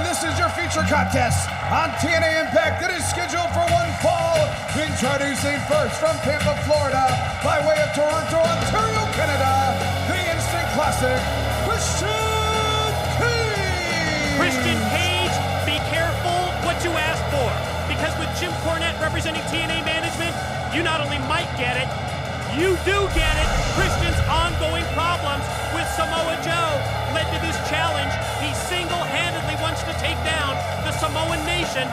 gentlemen, this is your feature contest on TNA Impact. It is scheduled for one fall. Introducing first from Tampa, Florida, by way of Toronto, Ontario, Canada, the instant classic, Christian Cage. Christian Cage, be careful what you ask for, because with Jim Cornette representing TNA management, you not only might get it, you do get it. Christian's ongoing problems with Samoa Joe led to this challenge. He single-handedly wants to take down the Samoan nation.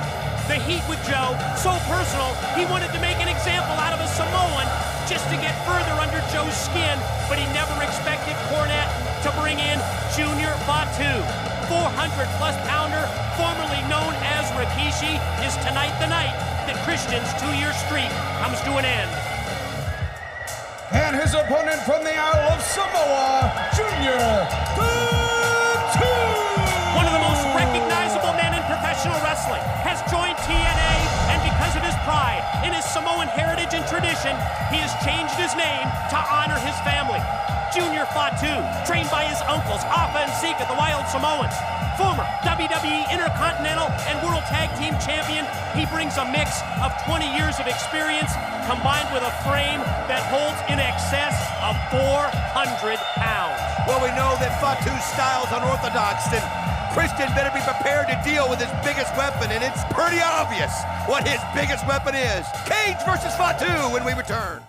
The heat with Joe, so personal, he wanted to make an example out of a Samoan just to get further under Joe's skin, but he never expected Cornette to bring in Junior Fatu. 400-plus pounder, formerly known as Rikishi, is tonight the night that Christian's two-year streak comes to an end. And his opponent from the Isle of Samoa, Junior Fatu. One of the most recognizable men in professional wrestling has joined TNA, and because of his pride in his Samoan heritage and tradition, he has changed his name to honor his family. Junior Fatu, trained by his uncles, Afa and Sika, the Wild Samoans. Former WWE Intercontinental and World Tag Team Champion, he brings a mix of 20 years of experience combined with a frame that holds in excess of 400 pounds. Well, we know that Fatu's style's unorthodox, and Christian better be prepared to deal with his biggest weapon, and it's pretty obvious what his biggest weapon is. Cage versus Fatu when we return.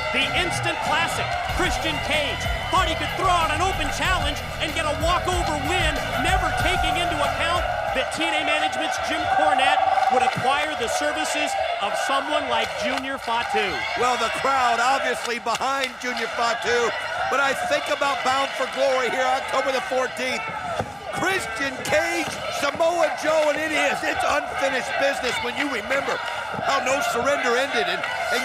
The instant classic, Christian Cage, thought he could throw out an open challenge and get a walkover win, never taking into account that TNA management's Jim Cornette would acquire the services of someone like Junior Fatu. Well, the crowd obviously behind Junior Fatu, but I think about Bound for Glory here October the 14th. Christian Cage, Samoa Joe, and it's unfinished business when you remember how No Surrender ended, and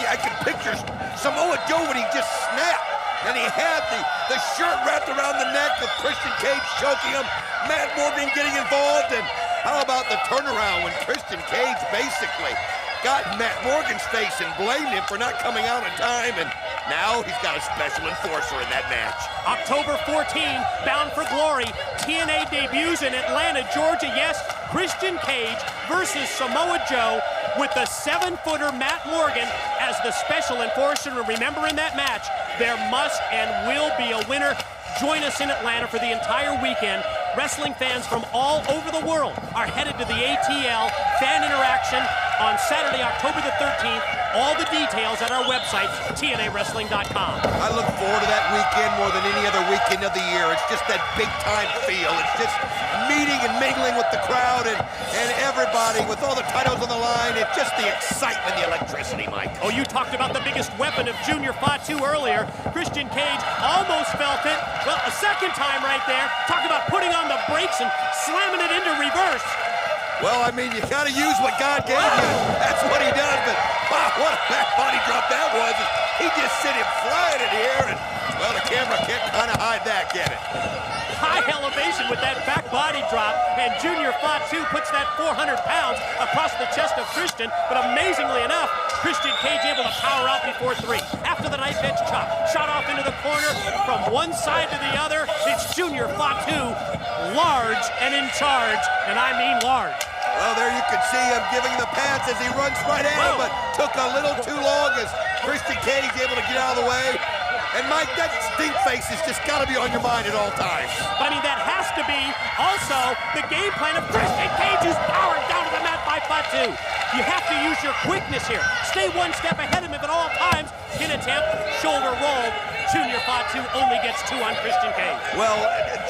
I can picture Samoa Joe when he just snapped, and he had the shirt wrapped around the neck of Christian Cage choking him, Matt Morgan getting involved, and how about the turnaround when Christian Cage basically got Matt Morgan's face and blamed him for not coming out in time, and now he's got a special enforcer in that match. October 14, Bound for Glory, TNA debuts in Atlanta, Georgia. Yes, Christian Cage versus Samoa Joe with the 7-footer Matt Morgan as the special enforcer. And remember, in that match, there must and will be a winner. Join us in Atlanta for the entire weekend. Wrestling fans from all over the world are headed to the ATL Fan Interaction on Saturday, October the 13th. All the details at our website, TNAWrestling.com. I look forward to that weekend more than any other weekend of the year. It's just that big-time feel. It's just meeting and mingling with the crowd and everybody with all the titles on the line. It's just the excitement, the electricity, Mike. Oh, you talked about the biggest weapon of Junior Fatu earlier. Christian Cage almost felt it. Well, a second time right there. Talk about putting on the brakes and slamming it into reverse. Well, I mean, you gotta use what God gave you. That's what he does, but wow, what a back body drop that was. He just sent him flying in the air, and well, the camera can't kind of hide that, can it? High elevation with that back body drop, and Junior Fatu puts that 400 pounds across the chest of Christian, but amazingly enough, Christian Cage able to power out before 3. After the knife edge chop, shot off into the corner from one side to the other, it's Junior Fatu, large and in charge, and I mean large. Well, there you can see him giving the pants as he runs right at him, but took a little too long as Christian Cage able to get out of the way. And Mike, that stink face has just got to be on your mind at all times. But I mean, that has to be also the game plan of Christian Cage, who's powered down to the mat by Fatu. You have to use your quickness here. Stay one step ahead of him at all times. Pin attempt, shoulder roll. Junior Fatu only gets 2 on Christian Cage. Well,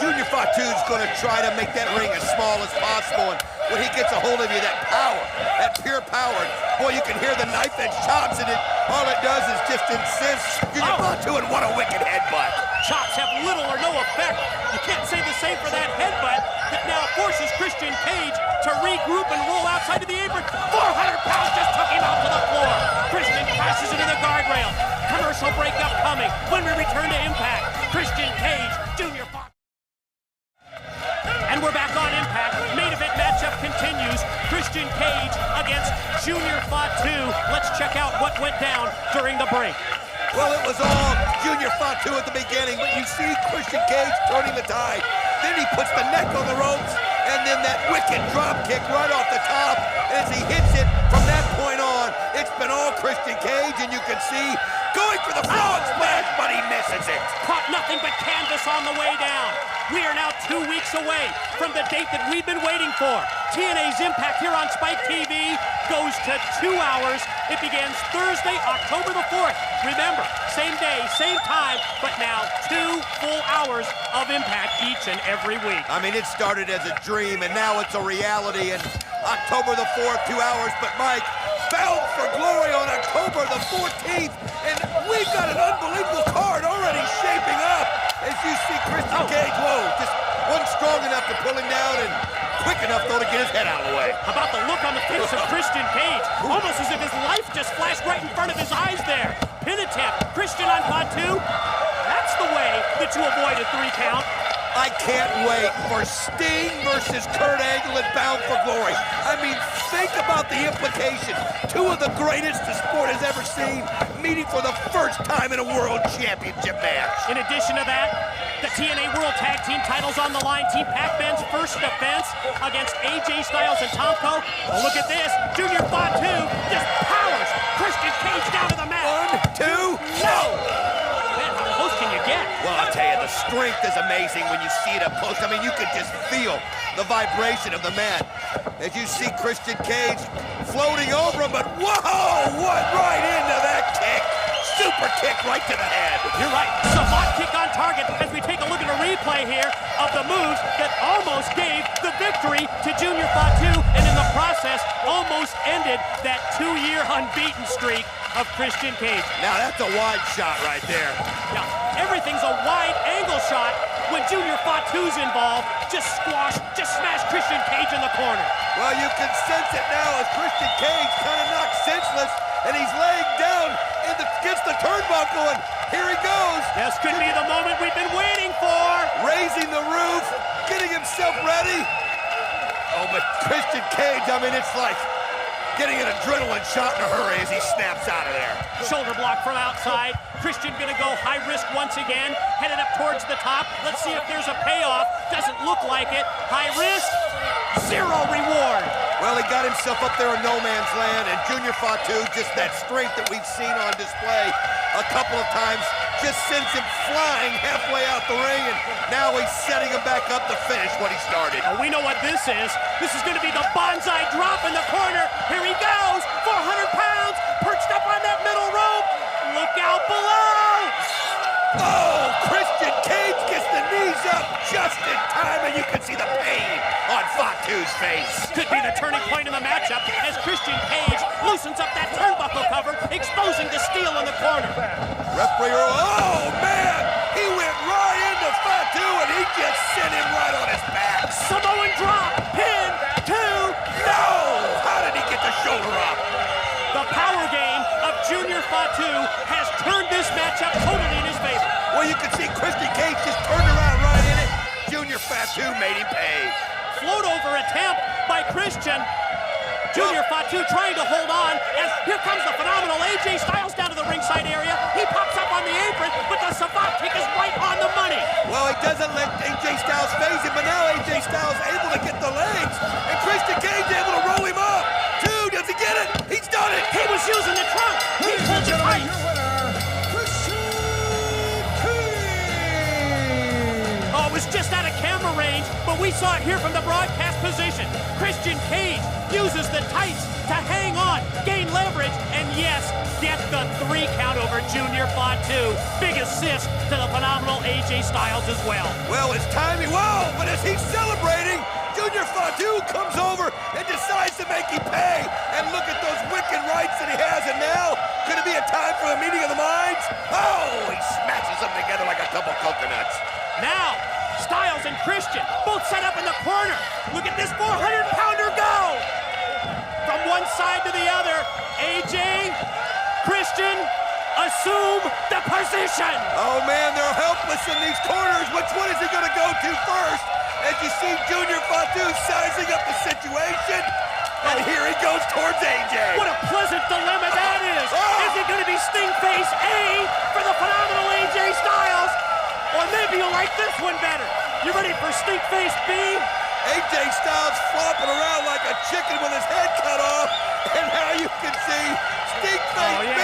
Junior Fatu's going to try to make that ring as small as possible, and when he gets a hold of you, that power, that pure power, boy, you can hear the knife edge chops, and all it does is just incense Junior Fatu, and what a wicked headbutt. Chops have little or no effect. You can't say the same for that headbutt that now forces Christian Cage to regroup and roll outside of the apron. 400 pounds just took him out to the floor. Christian crashes into the guardrail. Commercial break upcoming. When we return to Impact, Christian Cage, Junior Fatu. And we're back on Impact. Main event matchup continues. Christian Cage against Junior Fatu. Let's check out what went down during the break. Well, it was all Junior Fatu at the beginning, but you see Christian Cage turning the tide. Then he puts the neck on the ropes, and then that wicked drop kick right off the top. And as he hits it from that point on, it's been all Christian Cage, and you can see going for the frog splash, but he misses it. Caught nothing but canvas on the way down. We are now 2 weeks away from the date that we've been waiting for. TNA's Impact here on Spike TV goes to 2 hours. It begins Thursday, October the 4th. Remember, same day, same time, but now 2 full hours of Impact each and every week. I mean, it started as a dream, and now it's a reality. And October the 4th, 2 hours, but Mike, Bound for Glory on October the 14th, and we've got an unbelievable card already shaping up. As you see Christian Cage, whoa, just wasn't strong enough to pull him down, and quick enough, though, to get his head out of the way. How about the look on the face of Christian Cage? Almost as if his life just flashed right in front of his eyes there. Pin attempt, Christian on Fatu. That's the way that you avoid a 3 count. I can't wait for Sting versus Kurt Angle at Bound for Glory. I mean, think about the implications. 2 of the greatest the sport has ever seen meeting for the first time in a World Championship match. In addition to that, the TNA World Tag Team titles on the line. Team Pac-Man's first defense against AJ Styles and Tomko. Oh, look at this. Junior Fatu just powers Christian Cage down to the mat. 1, 2, no! Man, how close can you get? Well, I'll tell you, the strength is amazing when you see it up close. I mean, you can just feel the vibration of the mat. As you see Christian Cage floating over him, but whoa, what right into that kick. Super kick right to the head. You're right. Savant kick on target as we take a look at a replay here of the moves that almost gave the victory to Junior Fatu, and in the process almost ended that 2-year unbeaten streak of Christian Cage. Now that's a wide shot right there. Now, everything's a wide angle shot when Junior Fatu's involved. Just smash Christian Cage in the corner. Well, you can sense it now as Christian Cage kind of knocked senseless, and he's laying down against the turnbuckle, and here he goes. This could be the moment we've been waiting for. Raising the roof, getting himself ready. Oh, but Christian Cage, I mean, it's like getting an adrenaline shot in a hurry as he snaps out of there. Shoulder block from outside. Christian gonna go high risk once again, headed up towards the top. Let's see if there's a payoff. Doesn't look like it. High risk, 0 reward. Well, he got himself up there in no man's land, and Junior Fatu, just that strength that we've seen on display a couple of times, just sends him flying halfway out the ring, and now he's setting him back up to finish what he started. Well, we know what this is. This is gonna be the bonsai drop in the corner. Here he goes, 400 pounds, perched up on that middle rope. Look out below. Oh, Christian Cage gets the knees up just in time, and you can see the pain on Fatu's face. Could be the turning point in the matchup as Christian Cage loosens up that turnbuckle cover, exposing the steel in the corner. Referee, oh man, he went right into Fatu, and he just sent him right on his back. Samoan drop, pin, 2. No! How did he get the shoulder up? The power game of Junior Fatu has turned this matchup totally in his favor. Well, you can see Christian Cage just turned around right in it. Junior Fatu made him pay. Float over attempt by Christian. Junior Fatu trying to hold on as here comes the phenomenal AJ Styles down to the ringside area. He pops up on the apron, but the Savant kick is right on the money. Well, he doesn't let AJ Styles phase him, but now AJ Styles able to get the legs, and Christian Cage able to roll him up. 2, does he get it? He's done it. He was using the trunk. He pulled it tight. Your winner, Christian Cage. Oh, it was just out of camera range, but we saw it here from the broadcast position. Christian Cage uses the tights to hang on, gain leverage, and yes, get the 3 count over Junior Fatu. Big assist to the phenomenal AJ Styles as well. Well, it's timing. Whoa, but as he's celebrating, Junior Fatu comes over and decides to make him pay. And look at those wicked rights that he has, and now, could it be a time for a meeting of the minds? Oh, he smashes them together like a couple coconuts. Now, Styles and Christian both set up in the corner. Look at this 400-pounder go! From one side to the other, AJ, Christian, assume the position. Oh man, they're helpless in these corners. Which one is he gonna go to first? As you see Junior Fatu sizing up the situation. And here he goes towards AJ. What a pleasant dilemma that is. Oh. Is it gonna be Sting face A for the phenomenal AJ Styles? Or maybe you'll like this one better. You ready for Stink Face B? AJ Styles flopping around like a chicken with his head cut off. And now you can see Stink Face B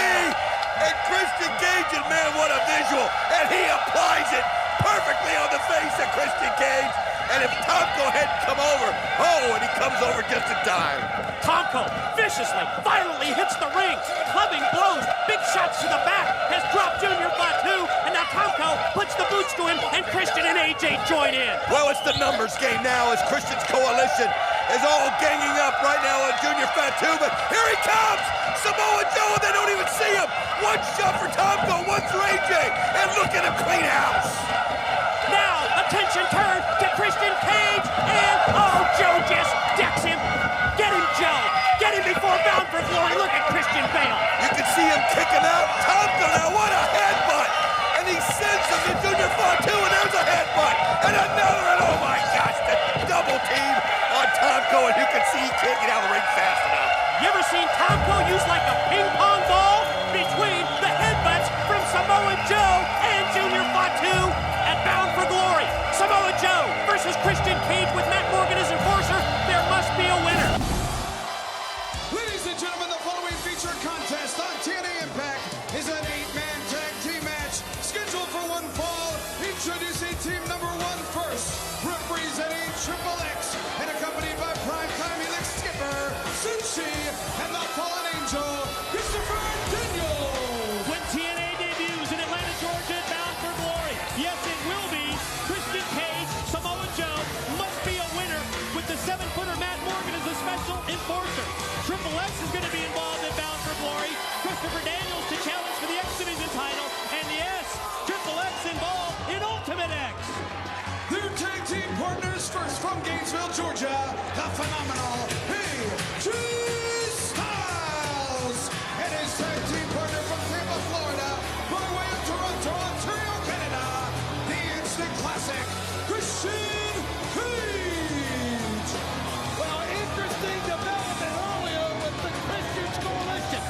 and Christian Cage. And man, what a visual. And he applies it perfectly on the face of Christian Cage. And if Tomko hadn't come over, and he comes over just in time. Tomko viciously, violently hits the ring. Clubbing blows, big shots to the back, has dropped Junior Fatu, and now Tomko puts the boots to him, and Christian and AJ join in. Well, it's the numbers game now as Christian's coalition is all ganging up right now on Junior Fatu, but here he comes! Samoa Joe, and they don't even see him! One shot for Tomko, one for AJ, and look at him clean house! Now, attention turned to Christian Cage, and Joe just decks him. Get him, Joe. Get him before Bound for Glory. Look at Christian bail. You can see him kick him out. Tomko now, what a headbutt! And he sends him to Junior Fatu, and there's a headbutt. And another, and oh my gosh, the double team on Tomko, and you can see he can't get out of the ring fast enough. You ever seen Tomko used like a ping pong ball between the headbutts from Samoa Joe and Junior Fatu at Bound for Glory? Samoa Joe versus Christian Cage with Matt Morgan as enforcer. There must be a winner. Ladies and gentlemen, the following feature contest on TNA Impact is an 8-man tag team match scheduled for one fall. Introducing team number 1 first, representing Triple X and accompanied by primetime elite skipper Sushi and the Fallen Angel Christopher Daniels. When TNA debuts in Atlanta, Georgia, Bound for Glory, yes, it will be Christian Cage. Samoa Joe must be a winner with the 7-footer Matt Morgan as a special enforcer. Triple X is going to be involved in Bound for Glory. Christopher Daniels to challenge for the X Division title. And yes, Triple X involved in Ultimate X. Their tag team partners first from Gainesville, Georgia, the phenomenal AXS Styles. And his tag team partner from Tampa, Florida, by way of Toronto, Ontario, Canada, the instant classic, Christian Cage. Well, interesting development earlier with the Christians coalition.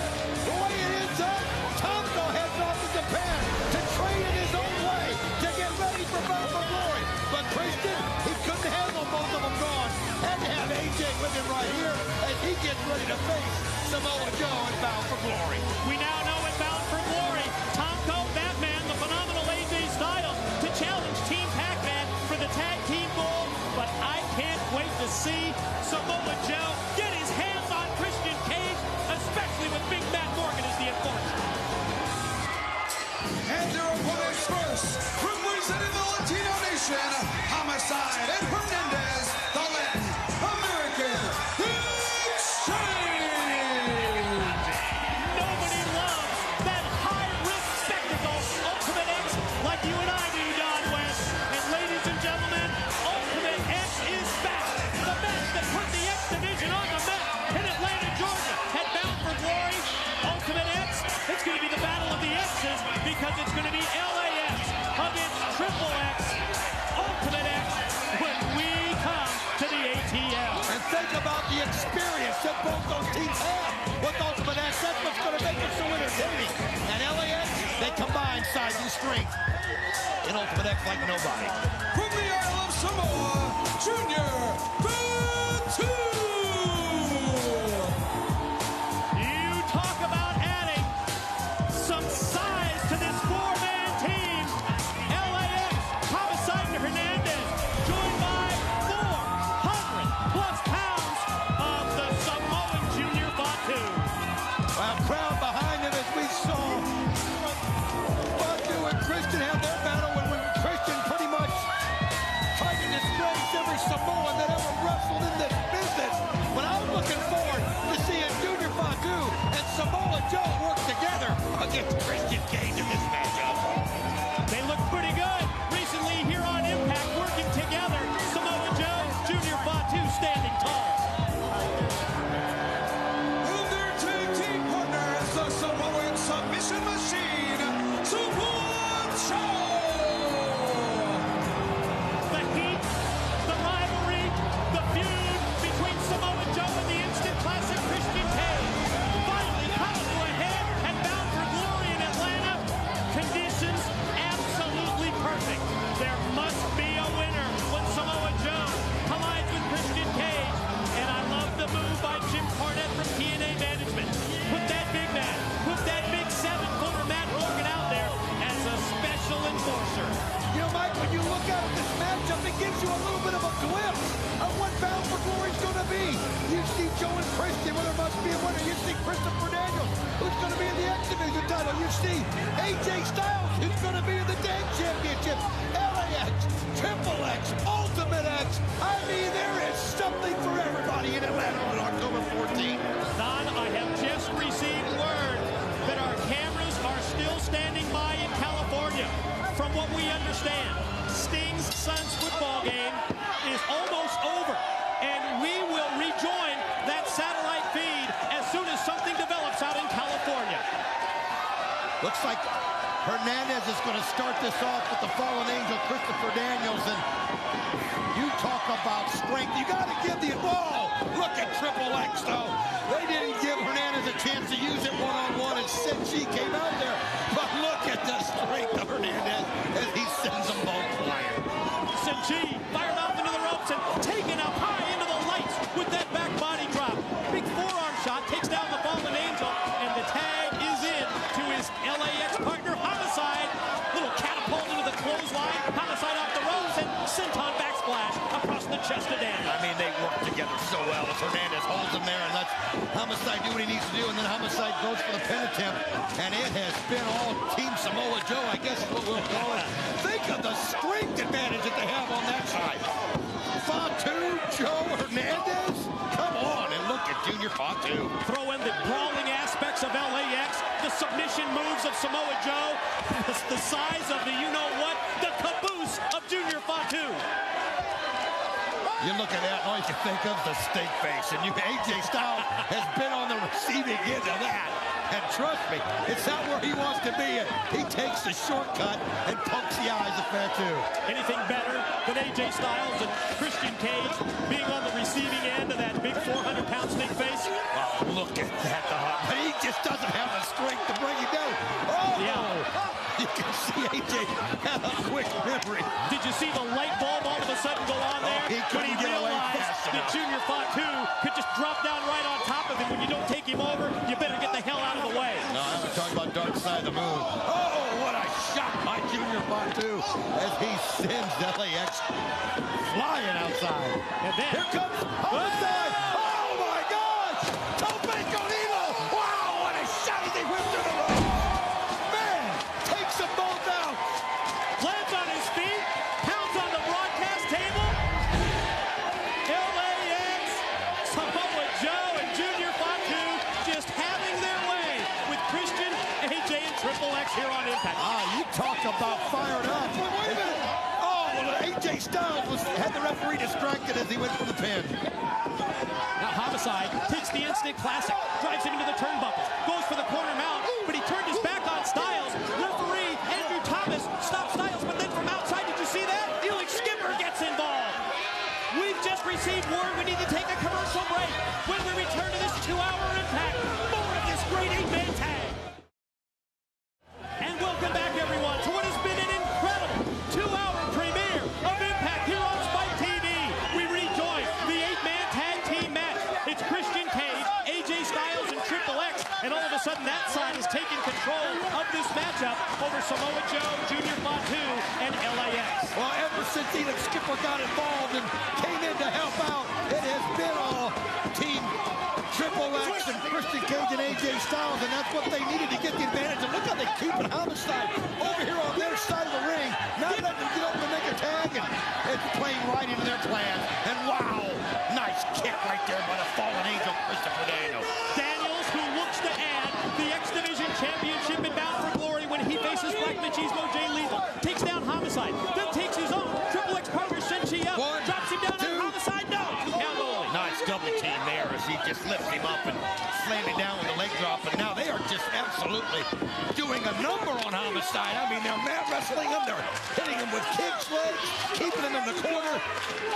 The way it ends up, Tomko heads off to Japan to train in his own way to get ready for Bound for Glory. But Christian, he couldn't handle both of them gone. Had to have AJ with him right here as he gets ready to face Samoa Joe and Bound for Glory. We now know at Bound for Glory, Tomko, Batman, the phenomenal AJ Styles to challenge Team Pac-Man for the tag team goal. But I can't wait to see Samoa Joe get his hands on Christian Cage, especially with Big Matt Morgan as the enforcer. And their opponents first, representing the Latino nation, Homicide and Hernandez, the Latin American Exchange. Nobody loves that high-risk spectacle, Ultimate X, like you and I do, Don West. And ladies and gentlemen, Ultimate X is back. The match that put the X Division on the map in Atlanta, Georgia, at Bound for Glory. Ultimate X, it's going to be the battle of the X's because it's going to be LAX against Triple X. Ultimate X when we come to the ATL. And think about the experience that both those teams have with Ultimate X. That's what's going to make it so entertaining. And LAX, they combine size and strength in Ultimate X like nobody. From the Isle of Samoa, Junior Fatu. You talk about adding some size to this 4-man team. LAX, Homicide and Hernandez, joined by 400+ pounds of the Samoan Junior Fatu. Well, crowd behind him as we saw Fatu and Christian have their battle when Christian pretty much tried to disgrace every Samoan that ever wrestled in this business. But I'm looking forward to seeing Junior Fatu and Samoa Joe work together against Christian Cage in this matchup. They look pretty good recently here on Impact, working together. Samoa Joe, Junior Fatu standing tall. And their tag team partners, the Samoan submission machine, Samoa Joe. The heat, the rivalry, the feud between Samoa Joe and the instant classic Christian Cage finally comes to a head and Bound for Glory in Atlanta. Conditions Joe and Christian, well, there must be a winner. You see Christopher Daniels, who's going to be in the X Division title. You see AJ Styles, who's going to be in the Tag Championship. LAX, Triple X, Ultimate X. I mean, there is something for everybody in Atlanta on October 14th. Don, I have just received word that our cameras are still standing by in California. From what we understand, Sting's son's football game is almost over, and we will rejoin that satellite feed as soon as something develops out in California. Looks like Hernandez is going to start this off with the fallen angel, Christopher Daniels, and you talk about strength. You got to give the ball. Look at Triple X, though. They didn't give Hernandez a chance to use it one-on-one, and Sept came out there. But look at the strength of Hernandez as he sends them both flying. Sept fired off into the ropes and taken up high into the lights with that back body drop. Big forearm shot, takes down the fallen angel, and the tag is in to his LAX partner, Homicide. Little catapult into the clothesline. Homicide off the ropes and senton backsplash across the chest of Daniels. I mean, they work together so well as Hernandez holds him there and lets Homicide do what he needs to do, and then Homicide goes for the pin attempt, and it has been all Team Samoa Joe, I guess is what we'll call it. Think of the strength advantage that they have on that side. Fatu, Joe, Hernandez, come on, and look at Junior Fatu. Throw in the brawling aspects of LAX, the submission moves of Samoa Joe, the size of the you-know-what, the caboose of Junior Fatu. You look at that, all you can think of is the steak face. And AJ Styles has been on the receiving end of that. And trust me, it's not where he wants to be. He takes the shortcut and pokes the eyes of Fatu. Anything better than AJ Styles and Christian Cage being on the receiving end of that big 400-pound steak face? Oh, look at that. But he just doesn't have the strength to bring him down. Oh! Yeah. You can see AJ have a quick memory. Did you see the light bulb all of a sudden go on there? He couldn't get away fast that enough. Junior Fatu could just drop down right on top of him. When you don't take him over, you better get the hell out of the way. No, I'm talking about dark side of the moon. Oh, what a shot by Junior Fatu as he sends LAX flying outside. And then, here comes Homicide. Oh, my gosh. Tope con hilo. Wow, what a shot as he whipped through the rope. Man, takes them both out. lands on his feet, pounds on the broadcast table. LAX, Samoa Joe, and Junior Fatu just having their way with Christian, AJ, and Triple X here on Impact. You talk about fired up. Wait a minute. Oh, AJ Styles had the referee distracted as he went for the pin. Now Homicide takes the instant classic, drives him into the turnbuckle, goes for the corner mount, but he turned his back on Styles. Referee Andrew Thomas stops Styles, but then from outside, did you see that? Felix Skipper gets involved. We've just received word we need to take a commercial break. When we return to this 2-hour Impact, more of this great 8-man tag. And welcome back, everyone, to what has been an incredible 2-hour premiere of Impact here on Spike TV. We rejoin the 8-man tag team match. It's Christian Cage, AJ Styles, and Triple X, and all of a sudden that side is taking control of this matchup over Samoa Joe, Junior Fatu, and LAX. Well, ever since Felix Skipper got involved and came in to help out, it has been all Team Triple X and Christian Cage and AJ Styles, and that's what they needed to get the advantage. And look how they keep it Homicide over here on their side of the ring, not letting them get over to make a tag, and it's playing right into their plan. And wow, nice kick right there by the fallen angel, Christopher Daniels. Daniels, who looks to add the X Division Championship in Bound for Glory when he faces Black Machismo Jay Lethal, takes down Homicide, then takes his own Triple X partner Sept up, One, drops him down on Homicide, no, 2 count only. Nice double team there as he just lifts him up and slammed him down with a leg drop. And now they are just absolutely doing a number on Homicide. I mean, they're mat wrestling him. They're hitting him with kicks, legs, keeping him in the corner.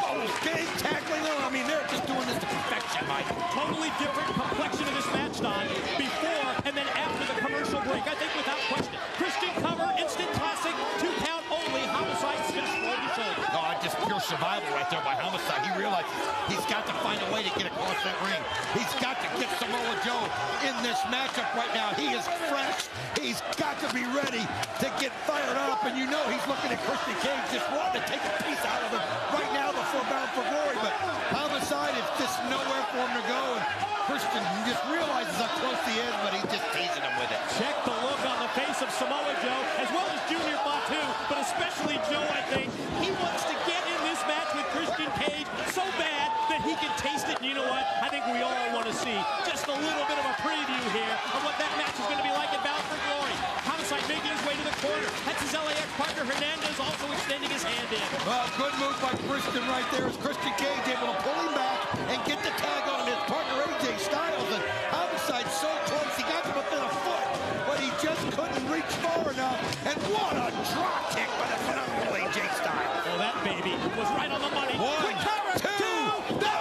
Oh, big tackling him. I mean, they're just doing this to perfection, Mike. Totally different complexion of this match, Don, before and then after the commercial break. I think without question. Christian cover, instant classic, 2 count only. Homicide just rolled his shoulder. Oh, just pure survival right there by Homicide. He realizes he's got to find a way to get across that ring. He's got to get Samoa Joe in this matchup right now. He is fresh. He's got to be ready to get fired up. And you know he's looking at Christian Cage just wanting to take a piece out of him right now before Bound for Glory. But Homicide is just nowhere for him to go. And close he is, but he's just teasing him with it. Check the look on the face of Samoa Joe, as well as Junior Fatu, but especially Joe, I think. He wants to get in this match with Christian Cage so bad that he can taste it. And you know what? I think we all want to see just a little bit of a preview here of what that match is going to be like at Bound for Glory. Homicide making his way to the corner. That's his LAX partner, Hernandez, also extending his hand in. Well, good move by Christian right there as Christian Cage able to pull him back and get the tag on his partner, AJ Styles. And Homicide so close, he got to within a foot, but he just couldn't reach far enough. And what a drop kick by the phenomenal AJ Styles. Oh, that baby was right on the money. One, two, no!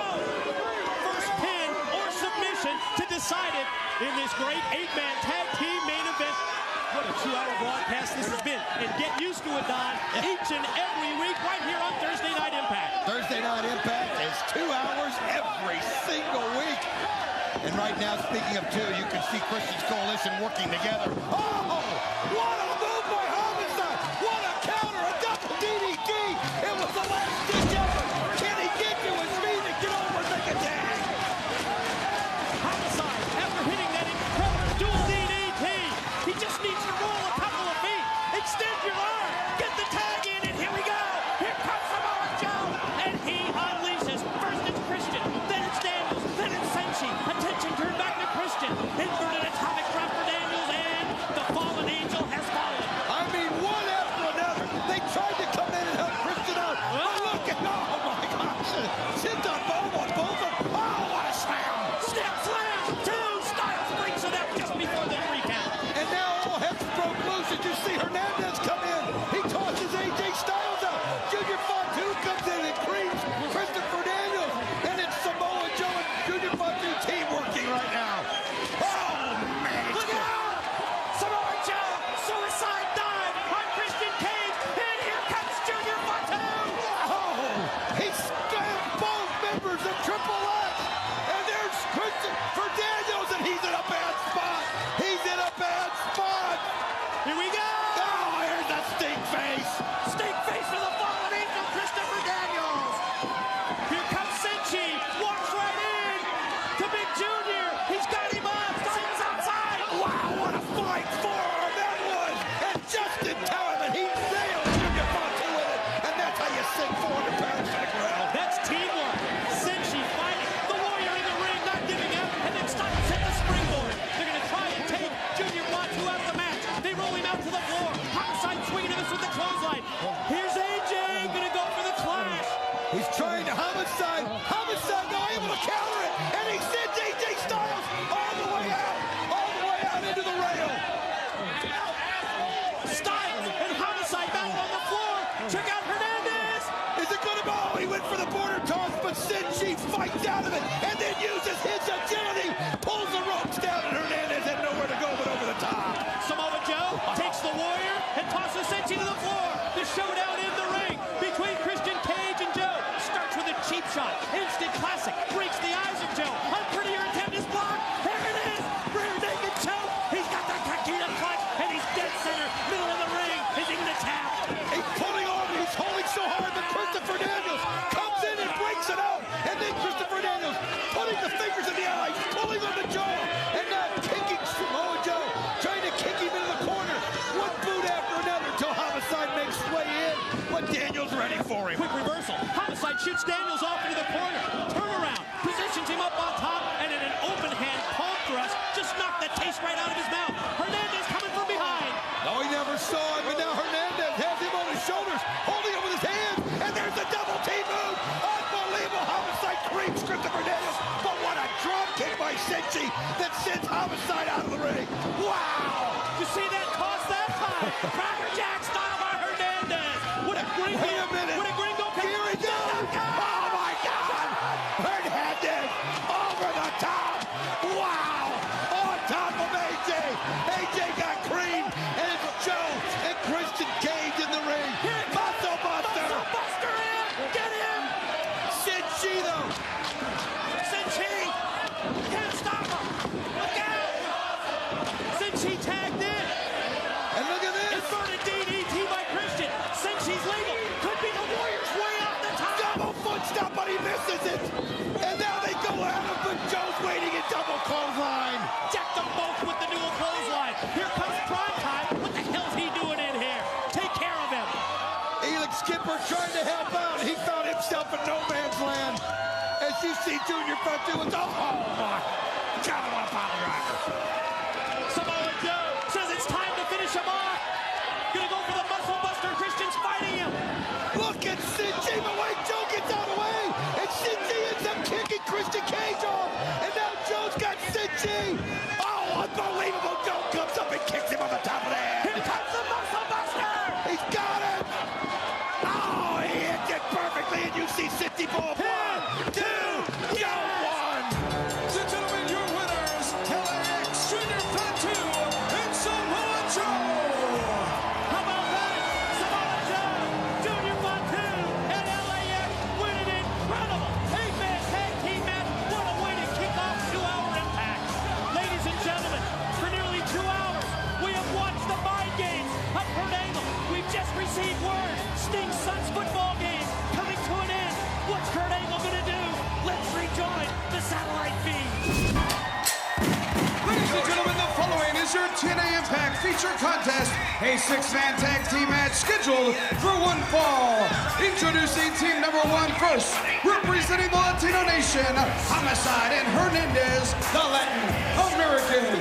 First pin or submission to decide it in this great 8-man tag team main event. What a 2-hour broadcast this has been. And get used to it, Don, each and every week right here on Thursday Night Impact. Thursday Night Impact is 2 hours every single week. And right now, speaking of two, you can see Christian's Coalition working together. Oh, what a move by Homicide. What a counter, a double DDT. It was the last ditch effort. Can he get to his feet and get over and make a tag? Homicide, after hitting that incredible dual DDT, he just needs to roll a couple of feet. Extend your arm. Get the tag in, and here we go. Here comes Samoa Joe, and he unleashes. First it's Christian, then it's Daniels, then it's Senshi. Attention turned back to Christian. Inverted atomic drop for Daniels, and the fallen angel has fallen. I mean, one after another. They tried to come in and help Christian out. But look at, oh my gosh. Sit on both of them. Oh, what a slam. Snap slam, two. Styles breaks it up just before the 3 count. And now all hell's broke loose as you see Hernandez come in. He tosses AJ Styles out. Junior Fatu comes in and creams Christopher Daniels. And it's Samoa Joe and Junior Fatu team working right now. Oh, man. Look out! Samoa Joe, suicide dive on Christian Cage, and here comes Junior Fatu! Oh, he slammed both members of Triple X. And there's Christian for Daniels, and he's in a bad spot. He's in a bad spot. Here we go! Oh, here's the stink face. Stink face for the fallen angel, Christopher Daniels! Here comes Senshi, walks right in to Big Junior. He's got him up, Styles outside! Wow, what a flying forearm that was! And just in time, and he nailed Junior Fatu with it. And that's how you sink 400 pounds to the ground. That's teamwork. Senshi fighting, the warrior in the ring, not giving up, and then Styles hit the springboard. They're going to try and take Junior Fatu out of the match. They roll him out to the floor. Homicide swinging at us with the clothesline. Here's AJ, going to go for the clash. He's trying to Homicide. Homicide now able to counter it. And he sends AJ Styles all the way out into the rail. Styles and Homicide battle on the floor. Check out Hernandez. Is it going to go? He went for the border toss, but Senshi fights out of it and then uses his agility, pulls the ropes down, and Hernandez had nowhere to go but over the top. Samoa Joe takes the warrior and tosses Senshi to the floor. The showdown in the ring between Christian Cage and Joe starts with a cheap shot. Instant classic. Breaks the eyes of Joe. Unprettier attempt is blocked. There it is. Rear naked choke. He's got the Kakita clutch and he's dead center. Middle of the ring. Is he going to tap? He's pulling on, he's holding so hard that Christopher Daniels comes in and breaks it out. And then Christopher Daniels putting the fingers in the eyes, pulling on the jaw, and now kicking Samoa Joe, trying to kick him into the corner. One boot after another until Homicide makes his way in, but Daniels ready for him. Quick reversal. Homicide shoots Daniels off into the corner. Turnaround. Positions him up on top and in an open hand palm thrust just knocked the taste right out of his mouth. Hernandez coming from behind. No, he never saw it, but now Hernandez has him on his shoulders, holding him with his hands, and there's the double T move. Unbelievable. Homicide creeps Christopher Daniels, but what a drop kick by Senshi that sends Homicide out of the ring. Wow. You see that toss that time? Cracker Jack style by Hernandez. What a gringo. Wait a minute. What a gringo. Here he goes. Oh, my God. Hernandez over the top. Wow. On top of AJ. AJ got creamed, and it's Joe and Christian Cage in the ring. Muscle Buster. Muscle Buster in. Get him. Senshi, though. Senshi. Can't stop him. Look out. Senshi tagged in. And look at this. Inverted DDT by Christian. Senshi's legal. Could be the Warriors way off the top. Double foot stop, but he misses it. And now they go at him, but Joe's waiting at double clothesline. Jack himself in no man's land. As you see Junior Fatu with oh my God, what a pile driver. Samoa Joe says it's time to finish him off. Gonna go for the muscle buster. Christian's fighting him. Look at Shinji, but wait, Joe gets out of the way. And Shinji ends up kicking Christian Cage off. And now Joe's got Shinji. Oh, unbelievable. Joe comes up and kicks him on the top of the head. Here comes the muscle buster. He's got it. Oh, he hits it perfectly. And you see Shinji pull 1, 2, Joe 1. Ladies and gentlemen, your winners, AXS Junior Fatu and Samoa Joe. How about that? Samoa Joe, Junior Fatu, and LAX win an incredible 8-man tag team match. What a way to kick off 2-hour Impact. Ladies and gentlemen, for nearly 2 hours, we have watched the mind games of Kurt Angle. We've just received word Sting's son's football game coming to an end. What's Kurt Angle going to do? Let's rejoin the satellite feed. Ladies and gentlemen, the following is your TNA Impact feature contest, a 6-man tag team match scheduled for one fall. Introducing team number 1 first, representing the Latino nation, Homicide and Hernandez, the Latin American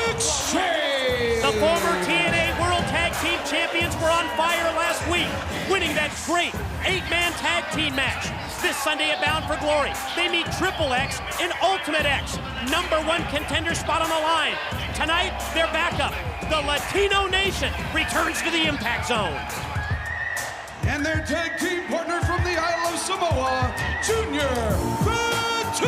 Exchange. The former TNA World Tag Team Champions were on fire last week, winning that great 8-man tag team match. This Sunday at Bound for Glory, they meet Triple X and Ultimate X, #1 contender spot on the line. Tonight, their backup, the Latino Nation, returns to the Impact Zone. And their tag team partner from the Isle of Samoa, Junior Fatu.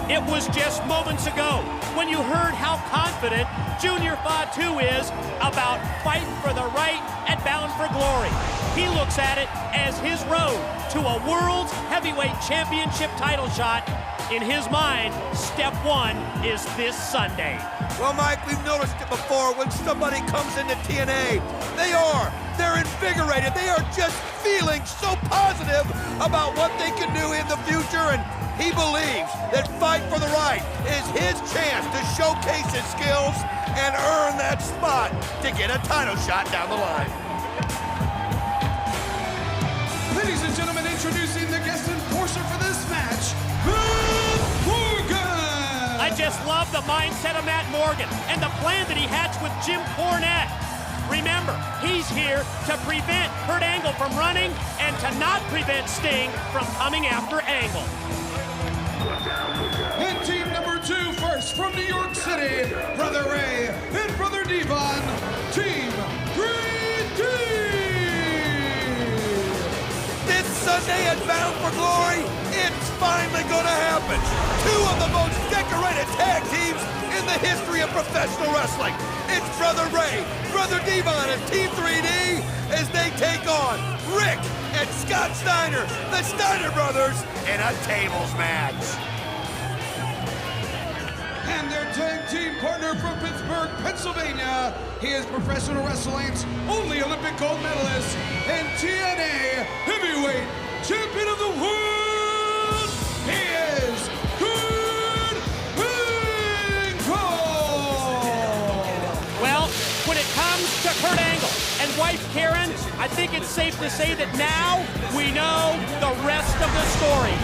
It was just moments ago when you heard how confident Junior Fatu is about fighting for the right at Bound for Glory. He looks at it as his road to a World's Heavyweight Championship title shot. In his mind, step 1 is this Sunday. Well, Mike, we've noticed it before. When somebody comes into TNA, they're invigorated. They are just feeling so positive about what they can do in the future, and he believes that Fight for the Right is his chance to showcase his skills and earn that spot to get a title shot down the line. Ladies and gentlemen, introducing the guest enforcer for this match, Matt Morgan. I just love the mindset of Matt Morgan and the plan that he hatched with Jim Cornette. Remember, he's here to prevent Kurt Angle from running and to not prevent Sting from coming after Angle. And team number 2 first from New York City, Brother Ray and Brother Devon, Team 3D. This Sunday at Bound for Glory, it's finally gonna happen. 2 of the most decorated tag teams in the history of professional wrestling. It's Brother Ray, Brother Devon, and Team 3D as they take on Rick and Scott Steiner, the Steiner brothers, in a tables match. And their tag team partner from Pittsburgh, Pennsylvania, he is professional wrestling's only Olympic gold medalist and TNA Heavyweight Champion of the World. He is Kurt Angle. Well, when it comes to Kurt Angle and wife Karen, I think it's safe to say that now we know the rest of the story.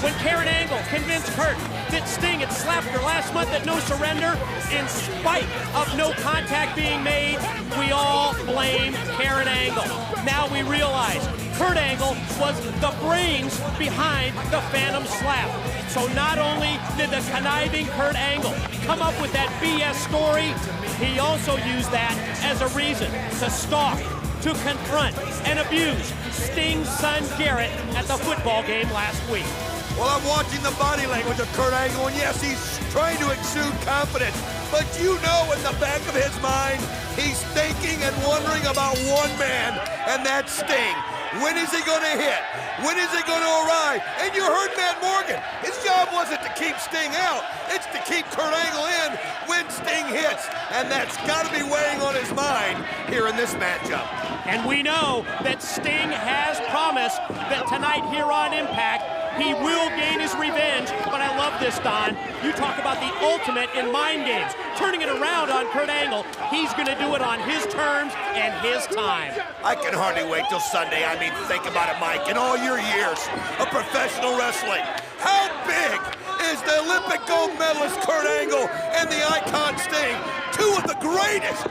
When Karen Angle convinced Kurt that Sting had slapped her last month at No Surrender, in spite of no contact being made, we all blame Karen Angle. Now we realize Kurt Angle was the brains behind the Phantom Slap. So not only did the conniving Kurt Angle come up with that BS story, he also used that as a reason to stalk, to confront, and abuse Sting's son Garrett at the football game last week. Well, I'm watching the body language of Kurt Angle, and yes, he's trying to exude confidence, but you know in the back of his mind, he's thinking and wondering about one man, and that's Sting. When is he going to hit? When is he going to arrive? And you heard Matt Morgan. His job wasn't to keep Sting out. It's to keep Kurt Angle in when Sting hits. And that's got to be weighing on his mind here in this matchup. And we know that Sting has promised that tonight here on Impact, He will gain his revenge, but I love this, Don. You talk about the ultimate in mind games. Turning it around on Kurt Angle. He's going to do it on his terms and his time. I can hardly wait till Sunday. I mean, think about it, Mike. In all your years of professional wrestling, how big is the Olympic gold medalist Kurt Angle and the icon Sting? Two of the greatest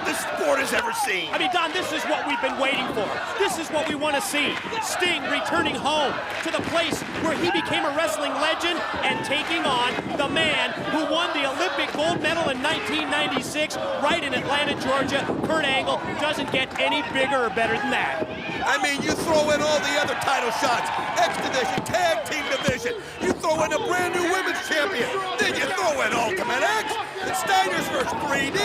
the sport has ever seen. I mean, Don, this is what we've been waiting for. This is what we want to see. Sting returning home to the place where he became a wrestling legend and taking on the man who won the Olympic gold medal in 1996 right in Atlanta, Georgia. Kurt Angle doesn't get any bigger or better than that. I mean, you throw in all the other title shots, X Division, Tag Team Division, you throw in a brand new women's champion, then you throw in Ultimate X, and Steiner's versus 3D.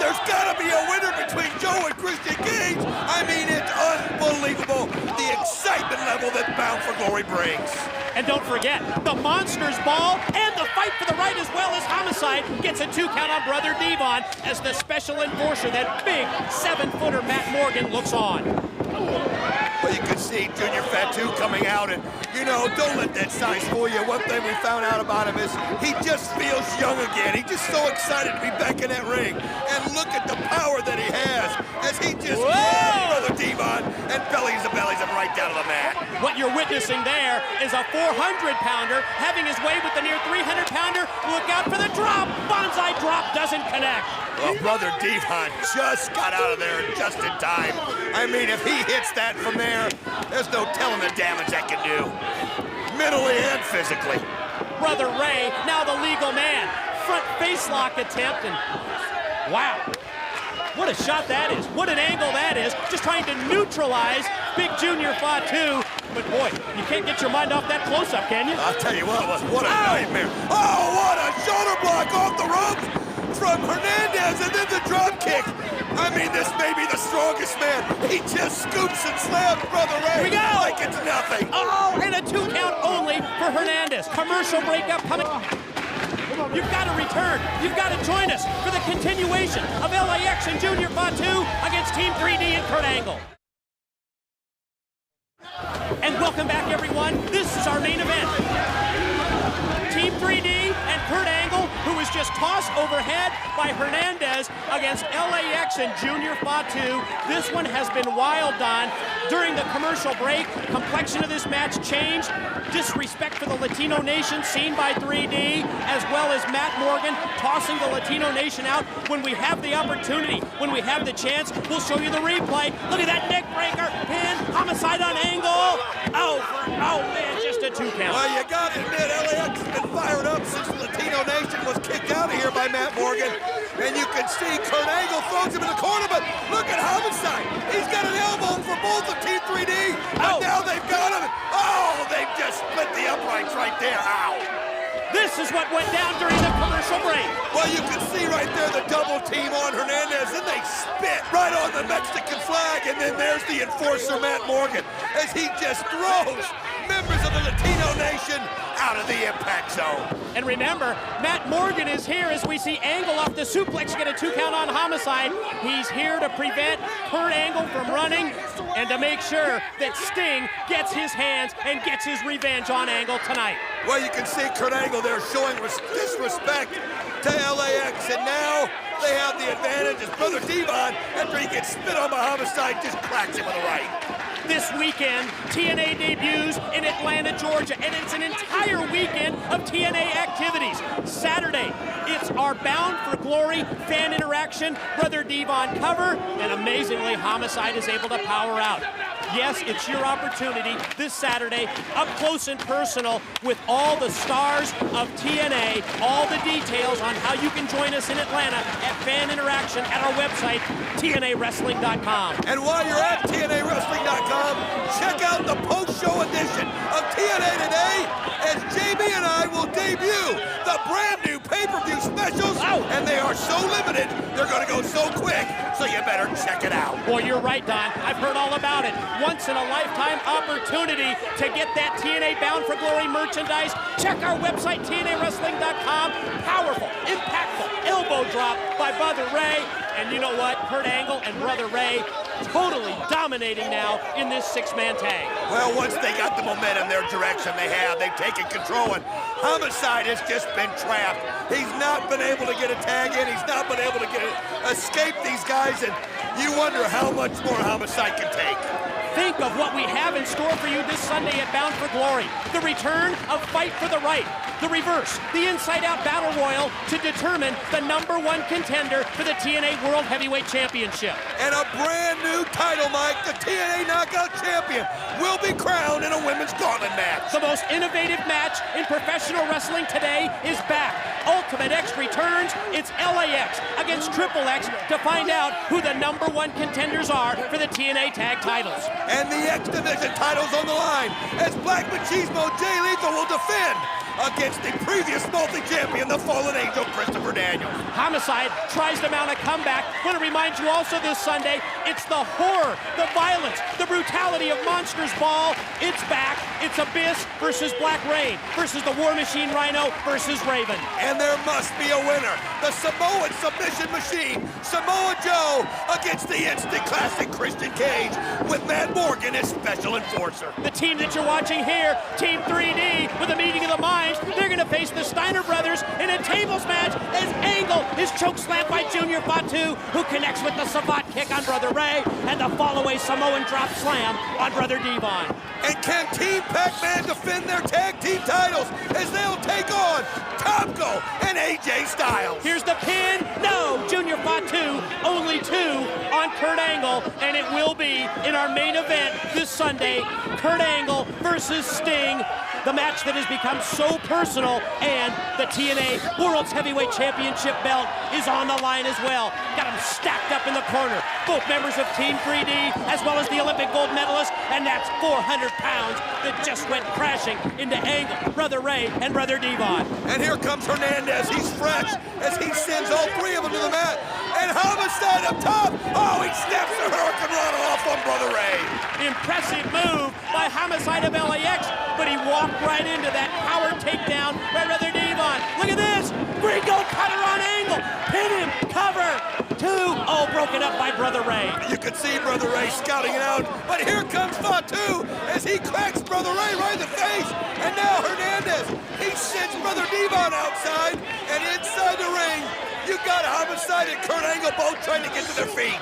There's got to be a winner between Joe and Christian Cage. I mean, it's unbelievable, the excitement level that Bound for Glory brings. And don't forget, the Monsters Ball and the fight for the right as well as Homicide gets a 2 count on Brother Devon as the special enforcer, that big 7-footer Matt Morgan, looks on. Well, you can see Junior Fatu coming out, and, you know, don't let that size fool you. One thing we found out about him is he just feels young again. He's just so excited to be back in that ring. And look at the power that he has as he just grabs Brother Devon and bellies him right down to the mat. What you're witnessing there is a 400-pounder having his way with the near 300-pounder. Look out for the drop. Bonsai drop doesn't connect. Well, Brother Devon just got out of there just in time. I mean, if he hits that from there, there's no telling the damage that can do, mentally and physically. Brother Ray, now the legal man. Front face lock attempt, and wow. What a shot that is. What an angle that is. Just trying to neutralize big Junior Fatu. But boy, you can't get your mind off that close-up, can you? I'll tell you what a nightmare. Oh, what a shoulder block off the ropes from Hernandez, and then the drop kick. I mean, this may be the strongest man. He just scoops and slams Brother Ray. Here we go. Like it's nothing. Oh, and a 2 count only for Hernandez. Commercial breakup coming. You've got to return. You've got to join us for the continuation of LAX and Junior Fatu against Team 3D and Kurt Angle. And welcome back, everyone. This is our main event. Team 3D and Kurt Angle, who was just tossed overhead by Hernandez, against LAX and Junior Fatu. This one has been wild, Don. During the commercial break, complexion of this match changed. Disrespect for the Latino Nation seen by 3D, as well as Matt Morgan tossing the Latino Nation out. When we have the opportunity, when we have the chance, we'll show you the replay. Look at that neck breaker, pin, Homicide on Angle. Oh man, just a 2 count. Well, you got to admit, LAX has been fired up since the Latino Nation was kicked out of here by Matt Morgan. And you can see Kurt Angle throws him in the corner, but look at Homicide. He's got an elbow for both of Team 3D, and now they've got him. Oh, they've just split the uprights right there. Ow. This is what went down during the commercial break. Well, you can see right there the double team on Hernandez, and they spit right on the Mexican flag, and then there's the enforcer, Matt Morgan, as he just throws members of the Latino Nation out of the impact zone. And remember, Matt Morgan is here as we see Angle off the suplex get a 2 count on Homicide. He's here to prevent Kurt Angle from running and to make sure that Sting gets his hands and gets his revenge on Angle tonight. Well, you can see Kurt Angle there showing disrespect to LAX, and now they have the advantage as Brother Devon, after he gets spit on by Homicide, just cracks him with a right. This weekend, TNA debuts in Atlanta, Georgia, and it's an entire weekend of TNA activities. Saturday, it's our Bound for Glory fan interaction, Brother Devon cover, and amazingly, Homicide is able to power out. Yes, it's your opportunity this Saturday, up close and personal with all the stars of TNA, all the details on how you can join us in Atlanta at fan interaction at our website, TNAWrestling.com. And while you're at TNAWrestling.com, check out the post-show edition of TNA Today, as JB and I will debut the brand new pay-per-view specials, and they are so limited, they're going to go so quick, so you better check it out. Boy, you're right, Don. I've heard all about it. Once-in-a-lifetime opportunity to get that TNA Bound for Glory merchandise. Check our website, TNAWrestling.com. Powerful, impactful elbow drop by Brother Ray. And you know what? Kurt Angle and Brother Ray, totally dominating now in this six-man tag. Well, once they got the momentum their direction, they've taken control, and Homicide has just been trapped. He's not been able to get a tag in. He's not been able to escape these guys, and you wonder how much more Homicide can take. Think of what we have in store for you this Sunday at Bound for Glory. The return of Fight for the Right. The reverse, the inside-out battle royal to determine the #1 contender for the TNA World Heavyweight Championship. And a brand new title, Mike. The TNA Knockout Champion will be crowned in a women's gauntlet match. The most innovative match in professional wrestling today is back. Ultimate X returns. It's LAX against Triple X to find out who the #1 contenders are for the TNA Tag titles. And the X Division title's on the line as Black Machismo Jay Lethal will defend against the previous multi-champion, the Fallen Angel, Christopher Daniels. Homicide tries to mount a comeback. Want to remind you also this Sunday, it's the horror, the violence, the brutality of Monsters Ball. It's back. It's Abyss versus Black Rain versus the War Machine Rhino versus Raven. And there must be a winner. The Samoan submission machine, Samoa Joe, against the instant classic Christian Cage with Matt Morgan as special enforcer. The team that you're watching here, Team 3D, with a meeting of the minds, they're going to face the Steiner brothers in a tables match as Angle is chokeslammed by Junior Fatu, who connects with the Savate kick on Brother Ray and the fall-away Samoan drop slam on Brother Devon. And can Team Pac-Man defend their tag team titles as they'll take on Tomko and AJ Styles? Here's the pin. No, Junior Fatu, only 2 on Kurt Angle, and it will be in our main event this Sunday, Kurt Angle versus Sting. The match that has become so personal, and the TNA World's Heavyweight Championship belt is on the line as well. Got them stacked up in the corner. Both members of Team 3D, as well as the Olympic gold medalist, and that's 400 pounds that just went crashing into Angle, Brother Ray, and Brother Devon. And here comes Hernandez. He's fresh as he sends all 3 of them to the mat. And Homicide up top. Oh, he snaps the Hurricane Rana off on Brother Ray. Impressive move by Homicide of LAX, but he walked right into that power takedown by Brother Devon. Look at this. Gringo cutter on Angle. Pin him. Cover. 2. Oh, broken up by Brother Ray. You can see Brother Ray scouting it out. But here comes Fatu as he cracks Brother Ray right in the face. And now Hernandez. He sends Brother Devon outside and inside the ring. You got Homicide and Kurt Angle both trying to get to their feet.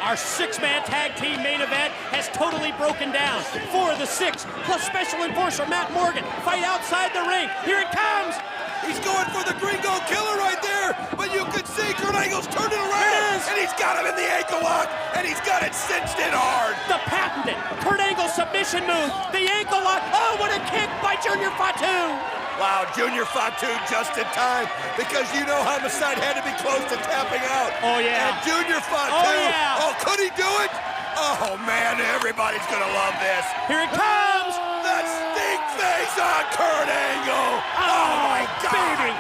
Our 6-man tag team main event has totally broken down. 4 of the 6, plus special enforcer Matt Morgan, fight outside the ring. Here it comes. He's going for the Gringo Killer right there, but you can see Kurt Angle's turning around, and he's got him in the ankle lock, and he's got it cinched in hard. The patented Kurt Angle submission move, the ankle lock. Oh, what a kick by Junior Fatu. Wow, Junior Fatu just in time, because you know Homicide had to be close to tapping out. Oh, yeah. And Junior Fatu, oh, yeah. Oh, could he do it? Oh, man, everybody's gonna love this. Here it comes. The stink face on Kurt Angle. Oh, my God. Baby,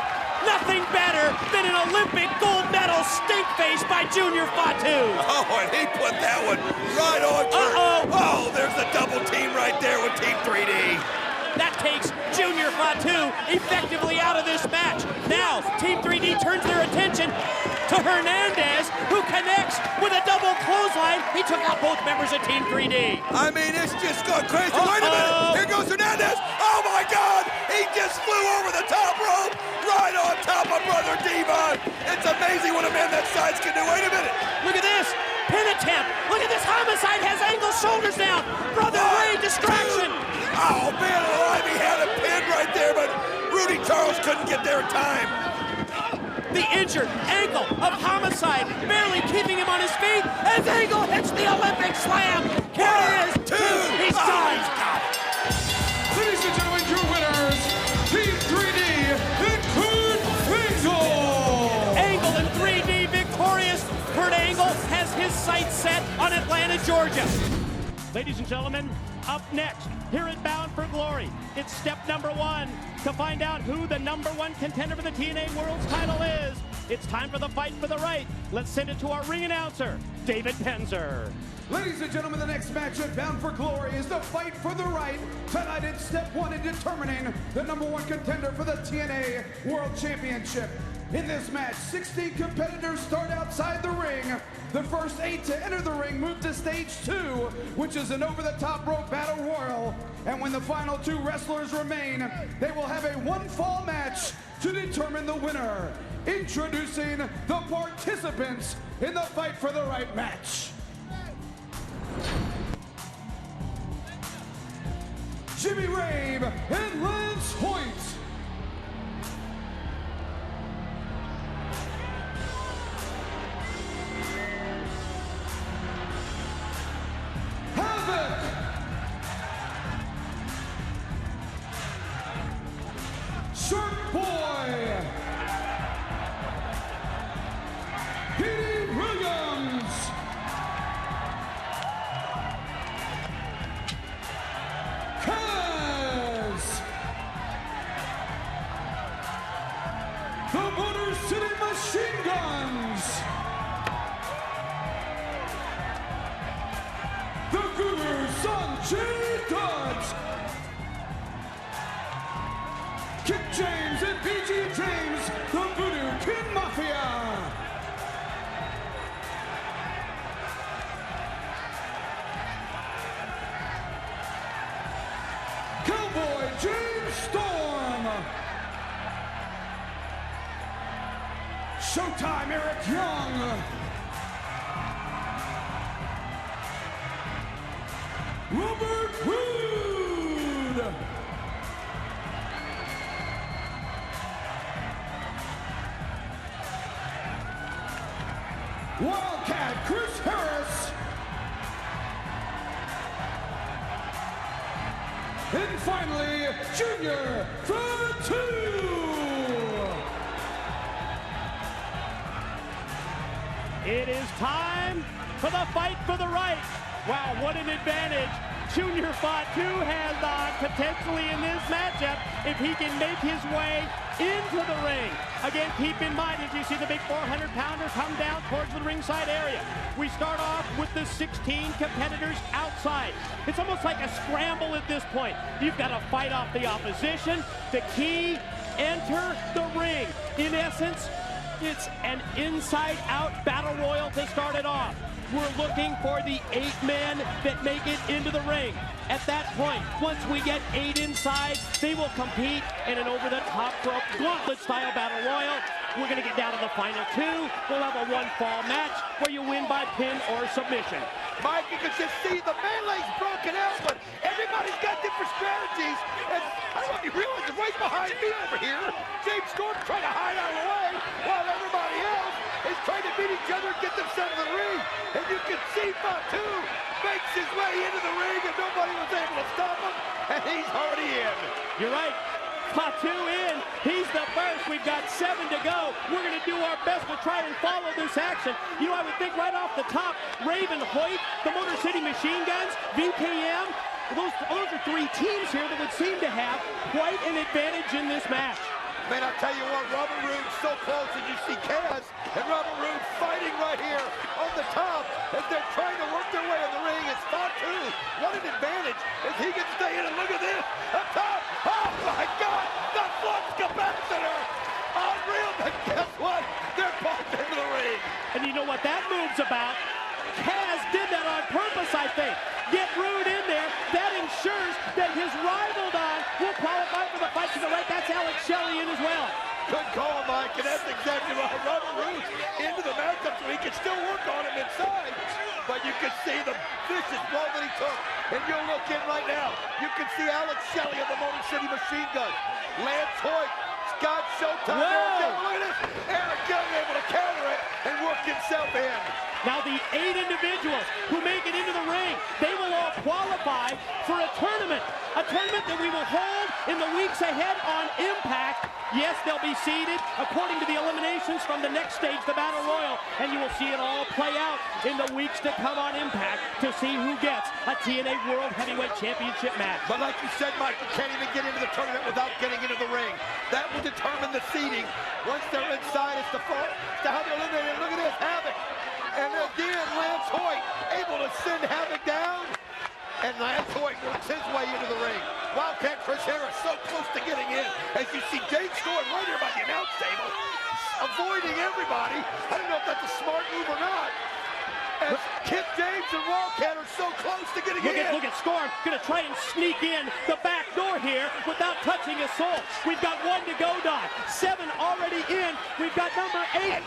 nothing better than an Olympic gold medal stink face by Junior Fatu. Oh, and he put that one right on Kurt. Oh, there's the double team right there with Team 3D. That takes Junior Fatu effectively out of this match. Now, Team 3D turns their attention to Hernandez, who connects with a double clothesline. He took out both members of Team 3D. I mean, it's just gone crazy. Wait a minute. Here goes Hernandez. Oh, my God. He just flew over the top rope right on top of Brother Devon. It's amazing what a man that size can do. Wait a minute. Look at this. Pin attempt. Look at this. Homicide has Angle's shoulders down. Brother Ray, distraction. Oh, man alive, he had a pin right there, but Rudy Charles couldn't get there in time. The injured ankle of Homicide, barely keeping him on his feet, as Angle hits the Olympic slam. Here it is. 2. He's done. Ladies and gentlemen, your winners, Team 3D and Kurt Angle. Angle and 3D victorious. Kurt Angle has his sights set on Atlanta, Georgia. Ladies and gentlemen, up next, here at Bound for Glory, it's step number 1 to find out who the #1 contender for the TNA World's title is. It's time for the fight for the right. Let's send it to our ring announcer, David Penzer. Ladies and gentlemen, the next match at Bound for Glory is the fight for the right. Tonight it's step 1 in determining the #1 contender for the TNA World Championship. In this match, 16 competitors start outside the ring. The first 8 to enter the ring move to stage 2, which is an over-the-top rope battle royal. And when the final 2 wrestlers remain, they will have a one-fall match to determine the winner. Introducing the participants in the fight for the right match. Jimmy Rave and Lance Hoyt. Shark Boy, Petey Williams, Kaz, the Motor City Machine Guns, the Guru Sanjay Dutt, Kip James and PG James, the Voodoo King Mafia. Cowboy James Storm. Showtime Eric Young. Robert Roode. Wildcat Chris Harris. And finally, Junior Fatu. It is time for the fight for the right. Wow, what an advantage Junior Fatu has on potentially in this matchup if he can make his way into the ring. Again, keep in mind as you see the big 400-pounder come down towards the ringside area. We start off with the 16 competitors outside. It's almost like a scramble at this point. You've got to fight off the opposition. The key, enter the ring. In essence, it's an inside-out battle royal to start it off. We're looking for the 8 men that make it into the ring. At that point, once we get 8 inside, they will compete in an over-the-top rope gauntlet-style battle royal. We're going to get down to the final 2. We'll have a one-fall match where you win by pin or submission. Mike, you can just see the melee's broken out, but everybody's got different strategies. And I don't know if you realize it's right behind me over here. James Storm trying to hide out of the way while everybody else is trying to beat each other and get themselves in the ring. And you can see Fatu makes his way into the ring and nobody was able to stop him. And he's already in. You're right. Fatu in. He's the first. We've got 7 to go. We're going to do our best to try and follow this action. You know, I would think right off the top, Raven Hoyt, the Motor City Machine Guns, VKM, those are 3 teams here that would seem to have quite an advantage in this match. Man, I'll tell you what, Robert Roode's so close, and you see Kaz and Robert Roode fighting right here on the top as they're trying to work their way in the ring. It's Fatu. What an advantage as he can stay in, and look at this, up top. Oh my God, the flux capacitor. Unreal, but guess what? They're both into the ring. And you know what that move's about? Kaz did that on purpose, I think. Get Roode in there. That ensures that his rival Don will qualify for the fight to the right. That's Alex Shelley in as well. Good call, Mike, and that's exactly right. Robert Roode into the matchup so he can still work on him inside. But you can see the vicious blow that he took. And you'll look in right now. You can see Alex Shelley of the Motor City Machine Guns. Lance Hoyt, Scott Showtime. Eric Young, look at this. Eric Young able to counter it and work himself in. Now the 8 individuals who make it into the ring, they will all qualify for a tournament that we will hold in the weeks ahead on Impact. Yes, they'll be seeded according to the eliminations from the next stage, the Battle Royal, and you will see it all play out in the weeks to come on Impact to see who gets a TNA World Heavyweight Championship match. But like you said, Mike, you can't even get into the tournament without getting into the ring. That will determine the seeding. Once they're inside, it's to how they're eliminated. Look at this, Havoc. And again, Lance Hoyt able to send Havoc down. And Lance Hoyt works his way into the ring. Wildcat Chris Harris so close to getting in. As you see James Storm right here by the announce table, avoiding everybody. I don't know if that's a smart move or not. As Kid James and Wildcat are so close to getting in. Look at Storm, gonna try and sneak in the back door here without touching a soul. We've got 1 to go, Don. 7 already in. We've got number 8.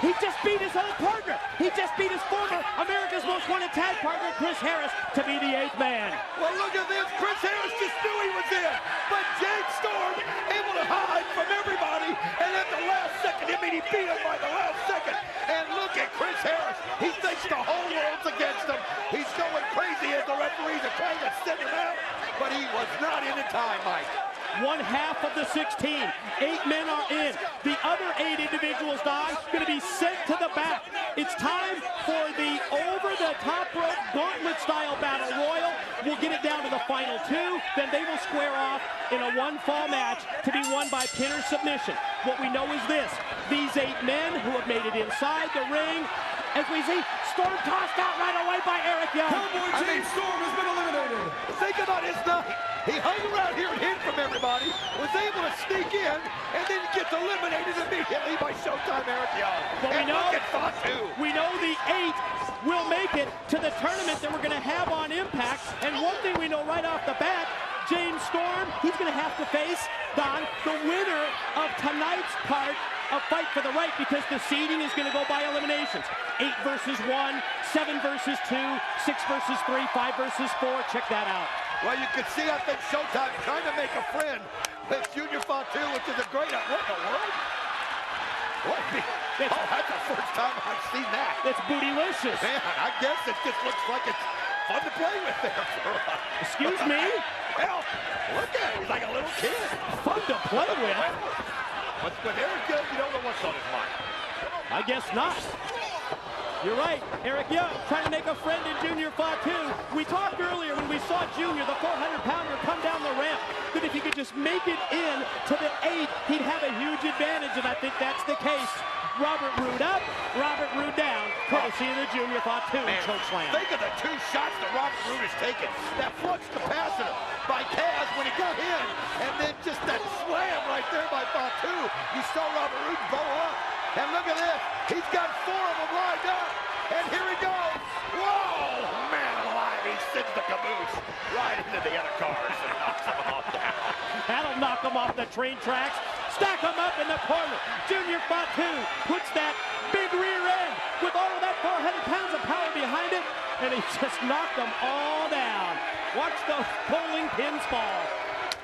He just beat his old partner. He just beat his former America's Most Wanted tag partner, Chris Harris, to be the 8th man. Well, look at this. Chris Harris just knew he was in. But James Storm able to hide from everybody. And at the last second, he beat him by the last second. And look at Chris Harris. He thinks the whole world's against him. He's going crazy as the referees are trying to send him out. But he was not in time, Mike. 1/2 of the 16. 8 men are in. The other 8 individuals, Don, going to be sent to the back. It's time for the over-the-top rope gauntlet-style battle royal. We'll get it down to the final 2. Then they will square off in a 1-fall match to be won by pin or submission. What we know is this. These 8 men who have made it inside the ring, as we see, Storm tossed out right away by Eric Young. Cowboy James Storm has been eliminated. Think about his night. He hung around here and hid from everybody, was able to sneak in, and then gets eliminated immediately by Showtime Eric Young. But and look at Fatu. We know the 8 will make it to the tournament that we're going to have on Impact. And one thing we know right off the bat, James Storm, he's going to have to face, Don, the winner of tonight's part of Fight for the Right, because the seeding is going to go by eliminations. 8 versus 1, 7 versus 2, 6 versus 3, 5 versus 4. Check that out. Well, you can see, I think Showtime trying to make a friend with Junior Fatu, which is a great, what in the world? What? Oh, that's the first time I've seen that. It's bootylicious. Man, I guess it just looks like it's fun to play with there for us. Excuse me? Well, look at him. He's like a little kid. Fun to play with. But with Eric Young, you don't know what's on his mind. I guess not. You're right. Eric Young trying to make a friend in Junior Fatu. We talked earlier when we saw Junior, the 400-pounder, come down the ramp, that if he could just make it in to the 8, he'd have a huge advantage, and I think that's the case. Robert Roode up, Robert Roode down, courtesy of the Junior Fatu chokeslam. Think of the 2 shots that Robert Roode has taken. That flux capacitor by Kaz when he got in, and then just that slam right there by Fatu. You saw Robert Roode bow up. And look at this. He's got 4 of them lined up. And here he goes. Whoa, man alive. He sends the caboose right into the other cars and knocks them all down. That'll knock him off the train tracks. Stack him up in the corner. Junior Fatu puts that big rear end with all of that 400 pounds of power behind it. And he just knocked them all down. Watch those bowling pins fall.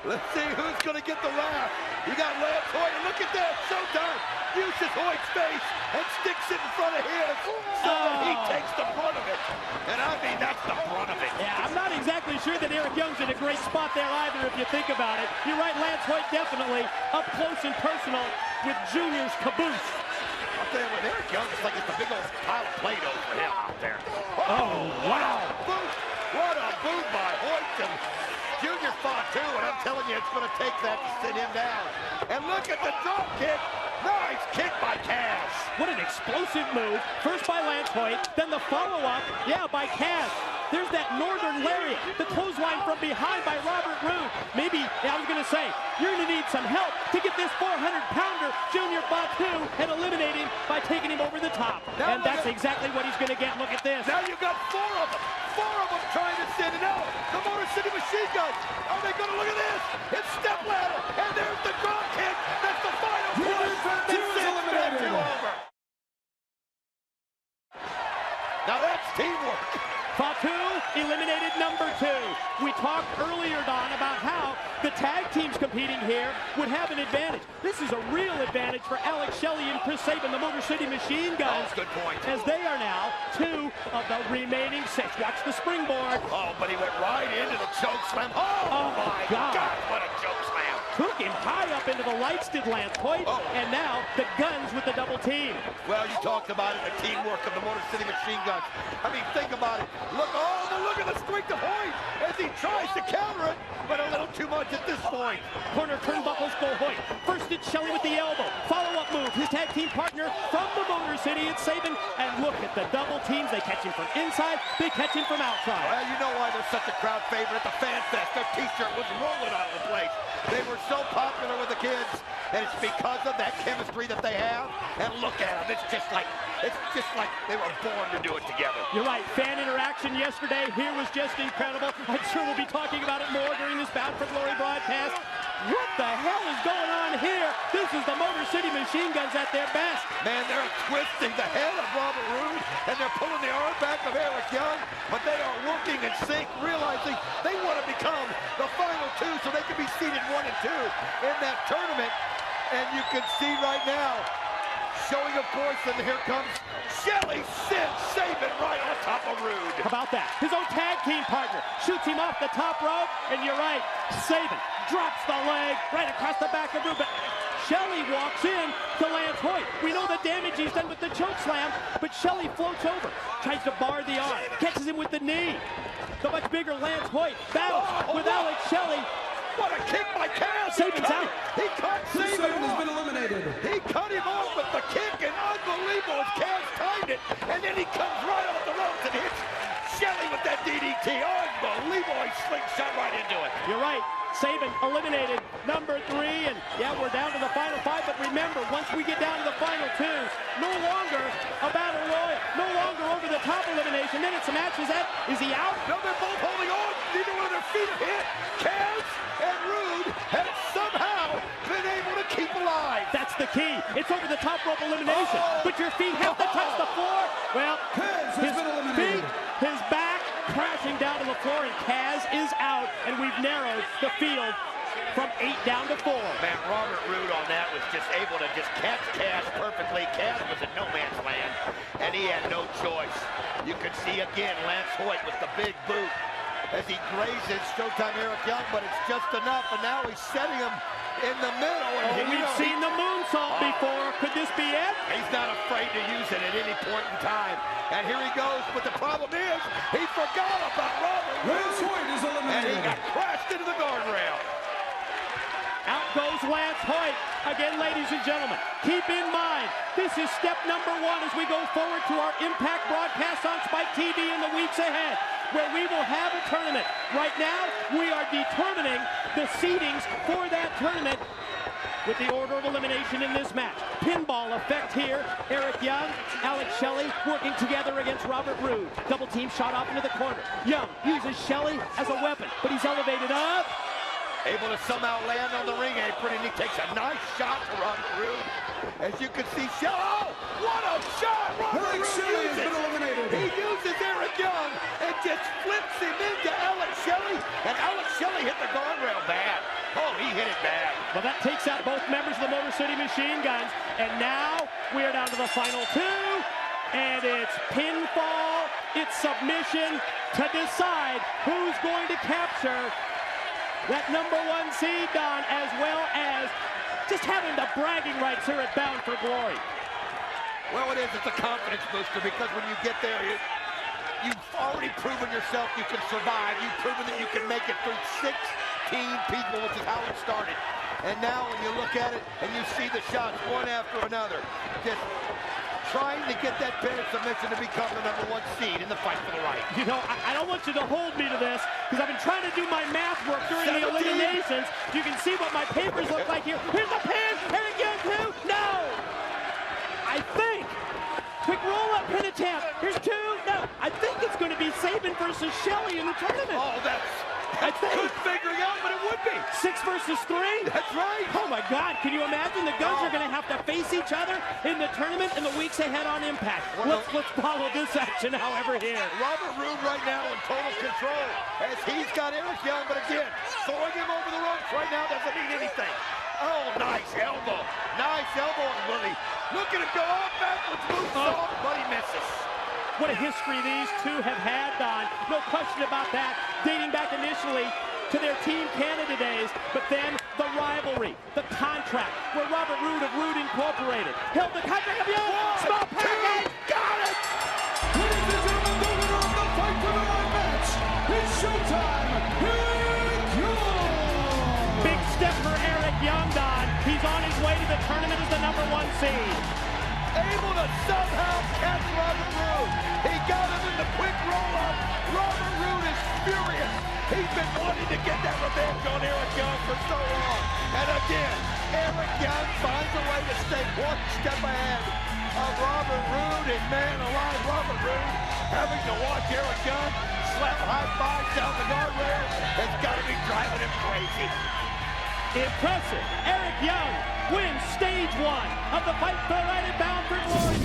Let's see who's going to get the laugh. You got Lance Hoyt. Look at that. Showtime uses Hoyt's face and sticks it in front of his so that he takes the brunt of it. And I mean, that's the brunt of it. Yeah, I'm not exactly sure that Eric Young's in a great spot there either, if you think about it. You're right, Lance Hoyt definitely up close and personal with Junior's caboose. I'll tell you, with Eric Young, it's like it's a big old pile of Play-Doh for him out there. Oh, wow. What a boot by Hoyt and Junior Fatu, and I'm telling you, it's going to take that to sit him down. And look at the drop kick. Nice kick by Kaz. What an explosive move. First by Lance Hoyt, then the follow-up, by Kaz. There's that Northern Lariat, the clothesline from behind by Robert Roode. Maybe, I was going to say, you're going to need some help to get this 400-pounder Junior Fatu and eliminate him by taking him over the top. Now and that's exactly what he's going to get. Look at this. Now you've got 4 of them. 4 of them trying to send it out. The Motor City Machine Guns. Are they going to look at this? It's step ladder. And there's the drop kick. That's the final push. That sends Fatu over. Now that's teamwork. Fatu eliminated number 2. We talked earlier, Don, about how the tag teams competing here would have an advantage. This is a real advantage for Alex Shelley and Chris Sabin, the Motor City Machine Guns. That's a good point. As they are now 2 of the remaining 6. Watch the springboard. Oh, but he went right into the choke slam. Oh my God, what a choke slam. Took him high up into the lights, did Lance Hoyt. And now the Guns with the double team. Well, you talked about it, the teamwork of the Motor City Machine Guns. I mean, think about it. Look at the strength of Hoyt as he tries to counter it, but a little too much at this point. Corner turnbuckles go Hoyt. First it's Shelley with the elbow. Follow-up move. His tag team partner from the Motor City, it's Sabin. And look at the double teams. They catch him from inside. They catch him from outside. Well, you know why they're such a crowd favorite. The Fan Fest, their t-shirt was rolling out of the place. They were so popular with the kids, and it's because of that chemistry that they have. And look at them, it's just like they were born to do it together. You're right, fan interaction yesterday here was just incredible. I'm sure we'll be talking about it more during this Bound for Glory broadcast. What the hell is going on here? This is the Motor City Machine Guns at their best. Man, they're twisting the head of Robert Roode, and they're pulling the arm back of Eric Young, but they are working in sync, realizing they want to become the final two so they can be seated 1 and 2 in that tournament. And you can see right now, showing, of course, and here comes Shelly saving right on top of Roode. How about that? His own tag team partner shoots him off the top rope, and you're right, Saban drops the leg right across the back of Roode, but Shelly walks in to Lance Hoyt. We know the damage he's done with the choke slam, but Shelly floats over, tries to bar the arm, catches him with the knee. The much bigger Lance Hoyt battles with Alex Shelley. What a kick by Cass! Saban's out. He cut Saban has off. been eliminated. He cut him off with the kick, and unbelievable as Cass timed it, and then he comes right off the ropes and hits Shelly with that DDT. Unbelievable, he slingshot right into it. You're right. Saban eliminated number 3, and yeah, we're down to the final 5, but remember, once we get down to the final 2, no longer a battle royal, no longer over the top elimination, then it's a match. Is he out? No, they're both holding on. Neither one of their feet are hit. Cass and Roode have somehow been able to keep alive. That's the key. It's over the top rope elimination, but your feet have to touch the floor. Well, Cass has been eliminated. feet, his back crashing down to the floor, and Kaz is out, and we've narrowed the field from 8 down to 4. Man, Robert Roode on that was just able to just catch Cass perfectly. Cass was in no man's land, and he had no choice. You can see again Lance Hoyt with the big boot as he grazes Showtime Eric Young, but it's just enough, and now he's setting him in the middle. And We've seen the moonsault before. Could this be it? He's not afraid to use it at any point in time. And here he goes, but the problem is, he forgot about Robert Lance Roode, Hoyt is and he eliminated. got crashed into the guardrail. Out goes Lance Hoyt. Again, ladies and gentlemen, keep in mind, this is step number 1 as we go forward to our Impact broadcast on Spike TV in the weeks ahead, where we will have a tournament. Right now, we are determining the seedings for that tournament with the order of elimination in this match. Pinball effect here. Eric Young, Alex Shelley working together against Robert Roode. Double team shot off into the corner. Young uses Shelley as a weapon, but he's elevated up. Able to somehow land on the ring apron, and he takes a nice shot to Robert Roode. As you can see, oh, what a shot! Robert Alex Roode Shelley has uses. been eliminated. He uses Eric Young and just flips him into Alex Shelley, and Alex Shelley hit the guardrail bad. Oh, he hit it bad. Well, that takes out both members of the Motor City Machine Guns, and now we are down to the final 2, and it's pinfall, it's submission to decide who's going to capture that number 1 seed, Don, as well as just having the bragging rights here at Bound for Glory. Well, it is. It's a confidence booster because when you get there, you've already proven yourself you can survive. You've proven that you can make it through 16 people, which is how it started. And now when you look at it and you see the shots one after another, just trying to get that pin of submission to become the number 1 seed in the fight for the right. You know, I don't want you to hold me to this because I've been trying to do my math work during the eliminations. You can see what my papers look like here. Here's the pin. Eric Young, 2. No. I think. Quick roll-up pin attempt. Here's 2. No. I think it's going to be Saban versus Shelley in the tournament. Oh, that's good figuring out, but it would be. 6 versus 3? That's right. Oh, my God. Can you imagine? The Guns are going to have to face each other in the tournament in the weeks ahead on Impact. Let's follow this action, however, here. Robert Roode right now in total control as he's got Eric Young, but again, throwing him over the ropes right now doesn't mean anything. Oh, nice elbow. Nice elbow on Willie. Look at him go off backwards, moonsault, but he misses. What a history these two have had, Don. No question about that. Dating back initially to their Team Canada days, but then the rivalry, the contract, where Robert Roode of Roode Incorporated held the contract of Young. Small package. Got it! Ladies and gentlemen, the winner of the fight for the right match is Showtime Eric Young. Big step for Eric Young, Don. He's on his way to the tournament as the number 1 seed. Able to somehow catch Robert Roode. He got him in the quick roll-up. Robert Roode is furious. He's been wanting to get that revenge on Eric Young for so long. And again, Eric Young finds a way to stay one step ahead of Robert Roode, and man alive, Robert Roode having to watch Eric Young slap high five down the guardrail. It's got to be driving him crazy. Impressive. Eric Young wins stage 1 of the Fight for the Right and Bound for Glory.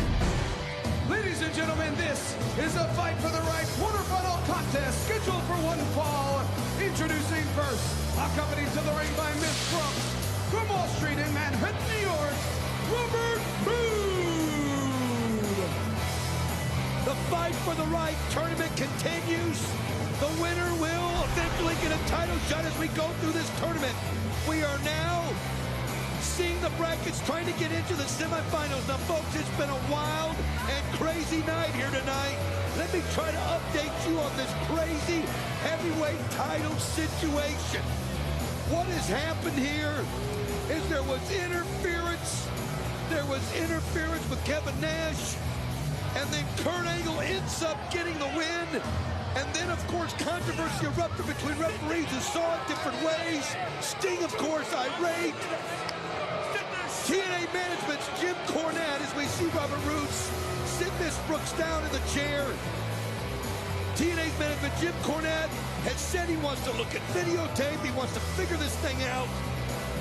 Ladies and gentlemen, this is a Fight for the Right quarterfinal contest scheduled for one fall. Introducing first, accompanied to the ring by Miss Brooks, from Wall Street in Manhattan, New York, Robert Roode. The Fight for the Right tournament continues. The winner will eventually get a title shot as we go through this tournament. We are now seeing the brackets, trying to get into the semifinals. Now, folks, it's been a wild and crazy night here tonight. Let me try to update you on this crazy heavyweight title situation. What has happened here is there was interference. There was interference with Kevin Nash. And then Kurt Angle ends up getting the win. And then, of course, controversy erupted between referees who saw it different ways. Sting, of course, irate. TNA management's Jim Cornette, as we see Robert Roode sit Miss Brooks down in the chair. TNA's management, Jim Cornette, has said he wants to look at videotape. He wants to figure this thing out.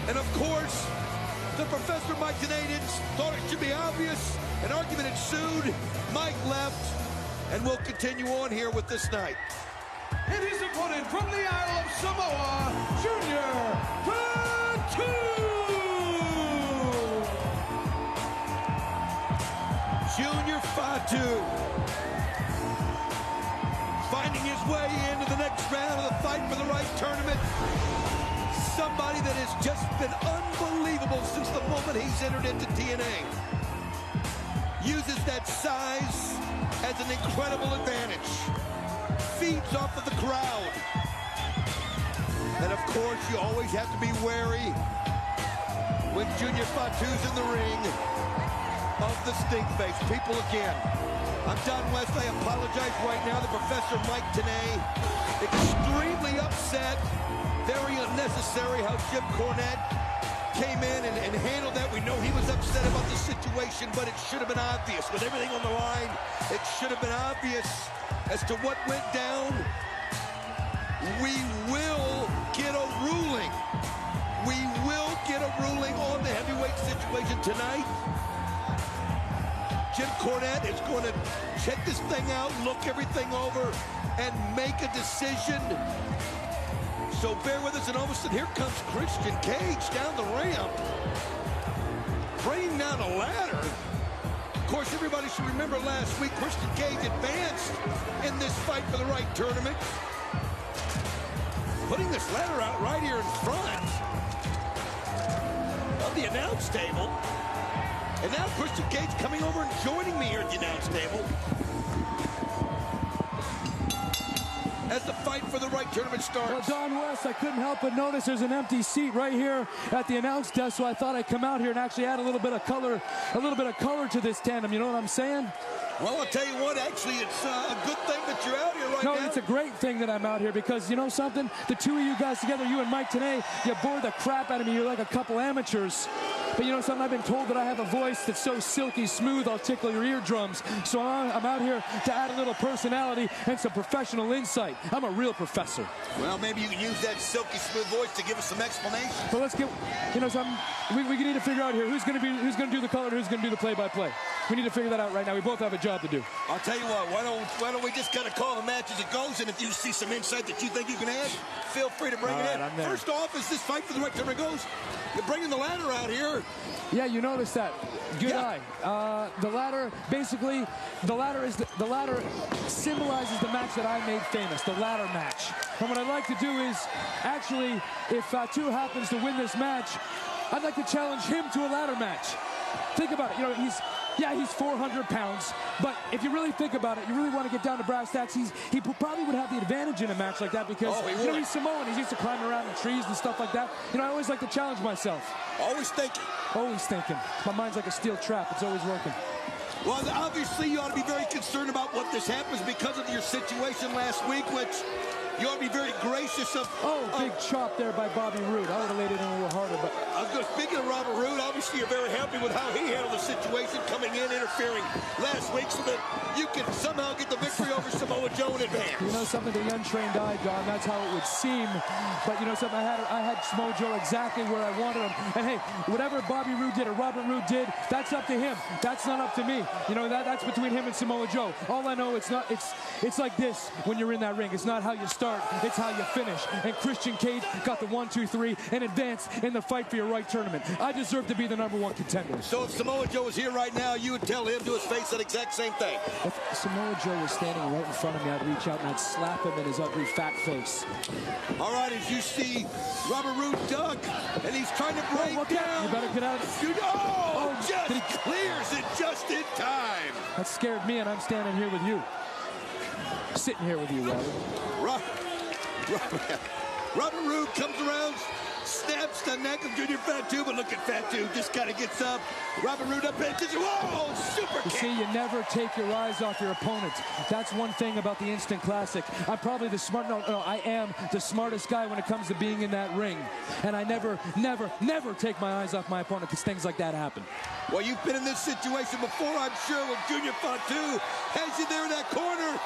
And, of course, the Professor Mike Tenay thought it should be obvious. An argument ensued. Mike left. And we'll continue on here with this night. And his opponent from the Isle of Samoa, Junior Fatu. Junior Fatu finding his way into the next round of the Fight for the Right tournament. Somebody that has just been unbelievable since the moment he's entered into TNA. Uses that size as an incredible advantage. Feeds off of the crowd. And of course, you always have to be wary when Junior Fatu's in the ring of the stink face. People again. I'm Don West. I apologize right now. The Professor Mike Tenay, extremely upset. Very unnecessary how Jim Cornette came in and handled that. We know he was upset about the situation, but it should have been obvious. With everything on the line, it should have been obvious as to what went down. We will get a ruling. We will get a ruling on the heavyweight situation tonight. Jim Cornette is going to check this thing out, look everything over, and make a decision. So bear with us, and all of a sudden, here comes Christian Cage down the ramp, bringing down a ladder. Of course, everybody should remember last week, Christian Cage advanced in this Fight for the Right tournament, putting this ladder out right here in front of the announce table. And now Christian Cage coming over and joining me here at the announce table. As the Fight for the Right tournament starts. Well, Don West, I couldn't help but notice there's an empty seat right here at the announce desk, so I thought I'd come out here and actually add a little bit of color to this tandem. You know what I'm saying? Well, I'll tell you what, actually, it's a good thing that you're out here right now. No, it's a great thing that I'm out here because, you know something? The two of you guys together, you and Mike Tenay, you bore the crap out of me. You're like a couple amateurs. But you know something? I've been told that I have a voice that's so silky smooth, I'll tickle your eardrums. So I'm out here to add a little personality and some professional insight. I'm a real professor. Well, maybe you can use that silky smooth voice to give us some explanation. But let's get, you know something? We need to figure out here who's going to do the color and who's going to do the play-by-play. We need to figure that out right now. We both have a job to do. I'll tell you what, why don't we just kind of call the match as it goes, and if you see some insight that you think you can add, feel free to bring it in. First off, as this Fight for the Right tournament goes, you're bringing the ladder out here. Yeah, you noticed that. Good eye. The ladder, basically, the ladder symbolizes the match that I made famous, the ladder match. And what I'd like to do is, actually, if Fatu happens to win this match, I'd like to challenge him to a ladder match. Think about it. You know, he's 400 pounds, but if you really think about it, you really want to get down to brass tacks, he probably would have the advantage in a match like that because, you know, he's Samoan. He's used to climbing around in trees and stuff like that. You know, I always like to challenge myself. Always thinking. Always thinking. My mind's like a steel trap. It's always working. Well, obviously, you ought to be very concerned about what this happens because of your situation last week, which You ought to be very gracious of... Big chop there by Bobby Roode. I would have laid it in a little harder, but... I was going to speak of Robert Roode. Obviously, you're very happy with how he handled the situation, coming in, interfering last week so that you can somehow get the victory over Samoa Joe in advance. You know something, the untrained eye, Don, that's how it would seem. But you know something, I had Samoa Joe exactly where I wanted him. And hey, whatever Bobby Roode did or Robert Roode did, that's up to him. That's not up to me. You know, that's between him and Samoa Joe. All I know, it's like this when you're in that ring. It's not how you start, it's how you finish. And Christian Cage got the 1, 2, 3 and advanced in the fight for your right tournament. I deserve to be the #1 contender. So if Samoa Joe was here right now, you would tell him to his face that exact same thing. If Samoa Joe was standing right in front of me, I'd reach out and I'd slap him in his ugly fat face. All right, as you see Robert Roode duck, and he's trying to break down. You better get out of it. Just clears it just in time. That scared me, and I'm standing here with you. Sitting here with you, Robert. Robert Roode comes around, snaps the neck of Junior Fatu, but look at Fatu, just kind of gets up. Robert Roode up, whoa, super kick. See, you never take your eyes off your opponent. That's one thing about the Instant Classic. I'm probably the I am the smartest guy when it comes to being in that ring. And I never take my eyes off my opponent because things like that happen. Well, you've been in this situation before, I'm sure, with Junior Fatu. Has you there in that corner.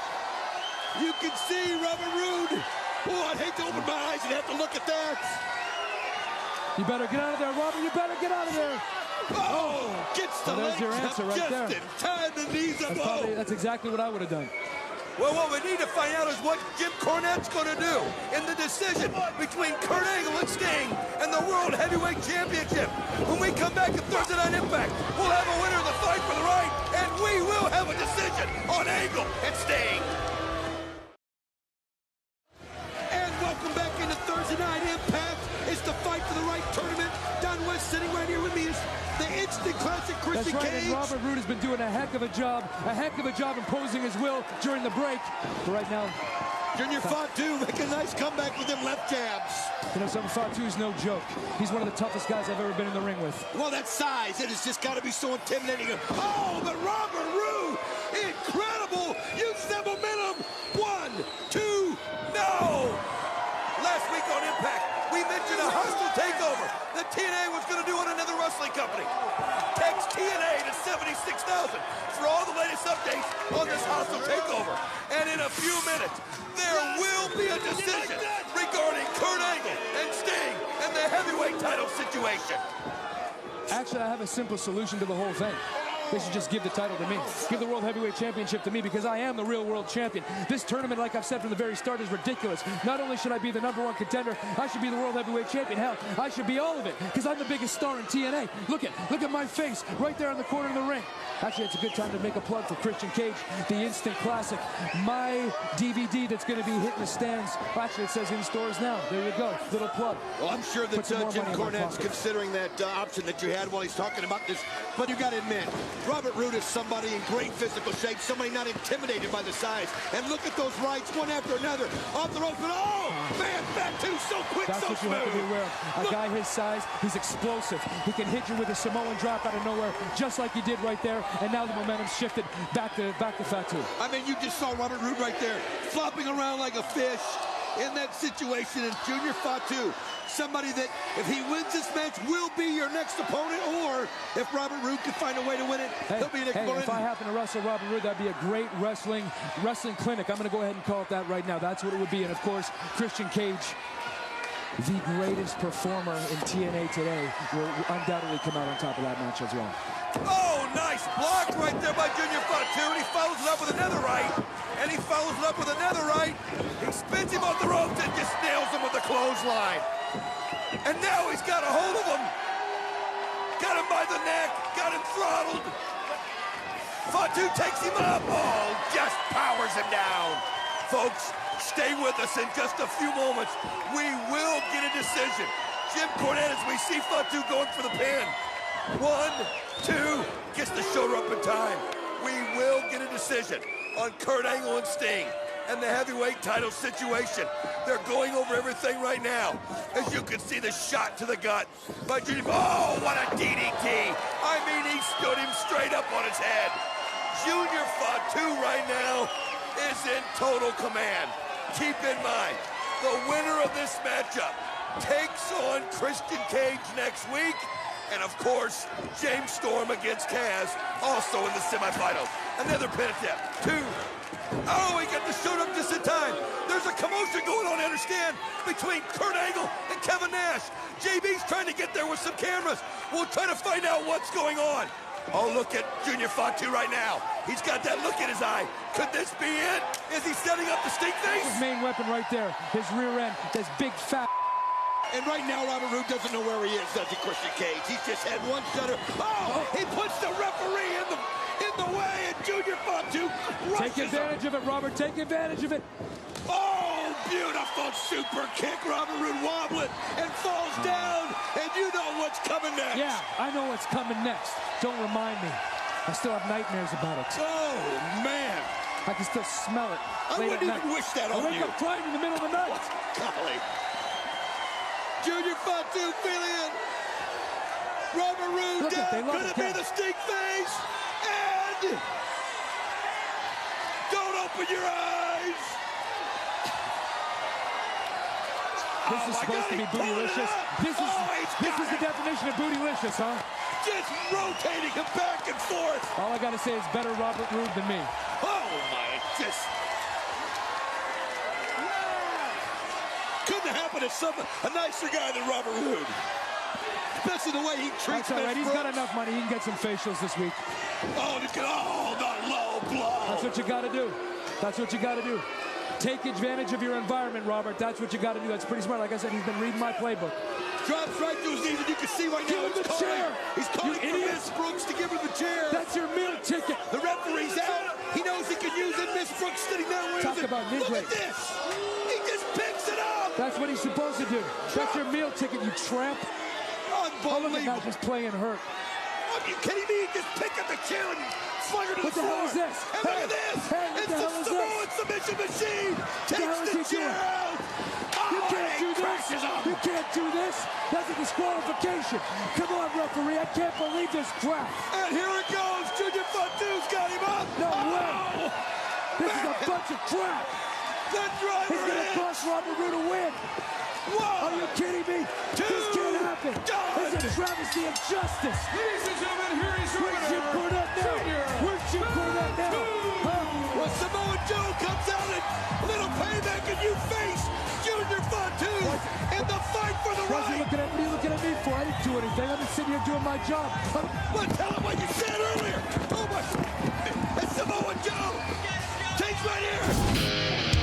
You can see Robert Roode. Oh, I'd hate to open my eyes and have to look at that. You better get out of there, Robert. You better get out of there. Gets the legs your answer right there. Just in time, the knees up. That's exactly what I would have done. Well, what we need to find out is what Jim Cornette's going to do in the decision between Kurt Angle and Sting and the World Heavyweight Championship. When we come back at Thursday Night Impact, we'll have a winner in the fight for the right, and we will have a decision on Angle and Sting. Welcome back into Thursday Night Impact. It's the fight for the right tournament. Don West sitting right here with me is the Instant Classic Christian That's right, Cage. and Robert Roode has been doing a heck of a job imposing his will during the break. But right now, Junior Fatu making a nice comeback with them left jabs. You know something, Fatu's no joke. He's one of the toughest guys I've ever been in the ring with. Well, that size, it has just got to be so intimidating. Oh, but Robert Roode, incredible. Use that momentum. 1, 2, no. Last week on Impact, we mentioned a hostile takeover that TNA was going to do on another wrestling company. Text TNA to 76,000 for all the latest updates on this hostile takeover. And in a few minutes, there will be a decision regarding Kurt Angle and Sting and the heavyweight title situation. Actually, I have a simple solution to the whole thing. They should just give the title to me. Give the World Heavyweight Championship to me because I am the real world champion. This tournament, like I've said from the very start, is ridiculous. Not only should I be the #1 contender, I should be the World Heavyweight Champion. Hell, I should be all of it because I'm the biggest star in TNA. Look at my face right there in the corner of the ring. Actually, it's a good time to make a plug for Christian Cage, the Instant Classic. My DVD that's going to be hitting the stands. Actually, it says in stores now. There you go. Little plug. Well, I'm sure that Jim Cornette's considering that option that you had while he's talking about this. But you got to admit, Robert Roode is somebody in great physical shape, somebody not intimidated by the size. And look at those rights, one after another. Off the rope, and man, Fatu so quick, that's so what you smooth. have to be aware of. A guy his size, he's explosive. He can hit you with a Samoan drop out of nowhere, just like he did right there. And now the momentum's shifted back to Fatu. I mean, you just saw Robert Roode right there, flopping around like a fish in that situation. And Junior Fatu, somebody that, if he wins this match, will be your next opponent, or if Robert Roode can find a way to win it, he'll be an opponent. If I happen to wrestle Robert Roode, that'd be a great wrestling clinic. I'm going to go ahead and call it that right now. That's what it would be. And of course, Christian Cage, the greatest performer in TNA today, will undoubtedly come out on top of that match as well. Oh, nice block right there by Junior Fatu, and he follows it up with another right, and he follows it up with another right. He spins him off the ropes and just nails him with the clothesline. And now he's got a hold of him. Got him by the neck, got him throttled. Fatu takes him up. Oh, just powers him down. Folks, stay with us in just a few moments. We will get a decision. Jim Cornette, as we see Fatu going for the pin. 1, 2, gets the shoulder up in time. We will get a decision on Kurt Angle and Sting and the heavyweight title situation. They're going over everything right now. As you can see, the shot to the gut by Junior. Oh, what a DDT. I mean, he stood him straight up on his head. Junior Fatu right now is in total command. keep in mind, the winner of this matchup takes on Christian Cage next week. And of course, James Storm against Taz, also in the semifinals. Another pin attempt. 2. Oh, he got the showed up just in time. There's a commotion going on, I understand, between Kurt Angle and Kevin Nash. JB's trying to get there with some cameras. We'll try to find out what's going on. Oh, look at Junior Fatu right now. He's got that look in his eye. Could this be it? Is he setting up the stink face? His main weapon right there, his rear end, this big fat. And right now, Robert Roode doesn't know where he is, does he, Christian Cage? He's just had one shutter. Oh, he puts the referee in the way, and Junior Fatu rushes Take advantage of it, Robert. Take advantage of it. Oh, beautiful super kick. Robert Roode wobbling and falls down, and you know what's coming next. Yeah, I know what's coming next. Don't remind me. I still have nightmares about it. Oh, man. I can still smell it. I wouldn't even wish that on you. I wake up crying in the middle of the night. Golly. Junior Fatu feeling it. Robert Roode down. Could it be the stink face? And don't open your eyes. This is supposed to be bootylicious. This is the definition of bootylicious, huh? Just rotating him back and forth. All I gotta say is better Robert Roode than me. Oh my, just couldn't happen to a nicer guy than Robert Roode. Especially the way he treats That's all right. He's got enough money. He can get some facials this week. Oh, the low blow. That's what you gotta do. That's what you gotta do. Take advantage of your environment, Robert. That's what you gotta do. That's pretty smart. Like I said, he's been reading my playbook. Drops right to his knees, and you can see right now Give him the chair. He's calling for Miss Brooks to give her the chair. That's your meal ticket. The referee's out. He knows he can use it. Miss Brooks sitting there with it. Talk about Look mid-range. at this. He just picks it up. That's what he's supposed to do. That's your meal ticket, you tramp. Oh, look at that, just playing hurt. Are you kidding me? He just picked up the chair and flung her to What the the hell floor. is this? And look at this. What the hell is It's the Samoan submission machine. the hell Takes is the he chair doing? out. You Oh, can't and do he this. crashes on You him. can't do this. That's a disqualification. Come on, referee. I can't believe this crap. And here it goes. Junior Fatu's got him up. No way. This is a man. bunch of crap. The driver It's going to cost Robert Roode a win. Whoa. Are you kidding me? This can't happen. Done. It's a travesty of justice. Ladies and gentlemen, here is your Where's Jim Cornette now? Where's Jim Cornette now? Well, Samoa Joe comes out and a little payback, and you face Junior Fatu in the fight for the What's he right. looking at me? Looking at me for? I didn't do anything. I'm just sitting here doing my job. But tell him what you said earlier. Oh my! It's Samoa Joe. Takes right here.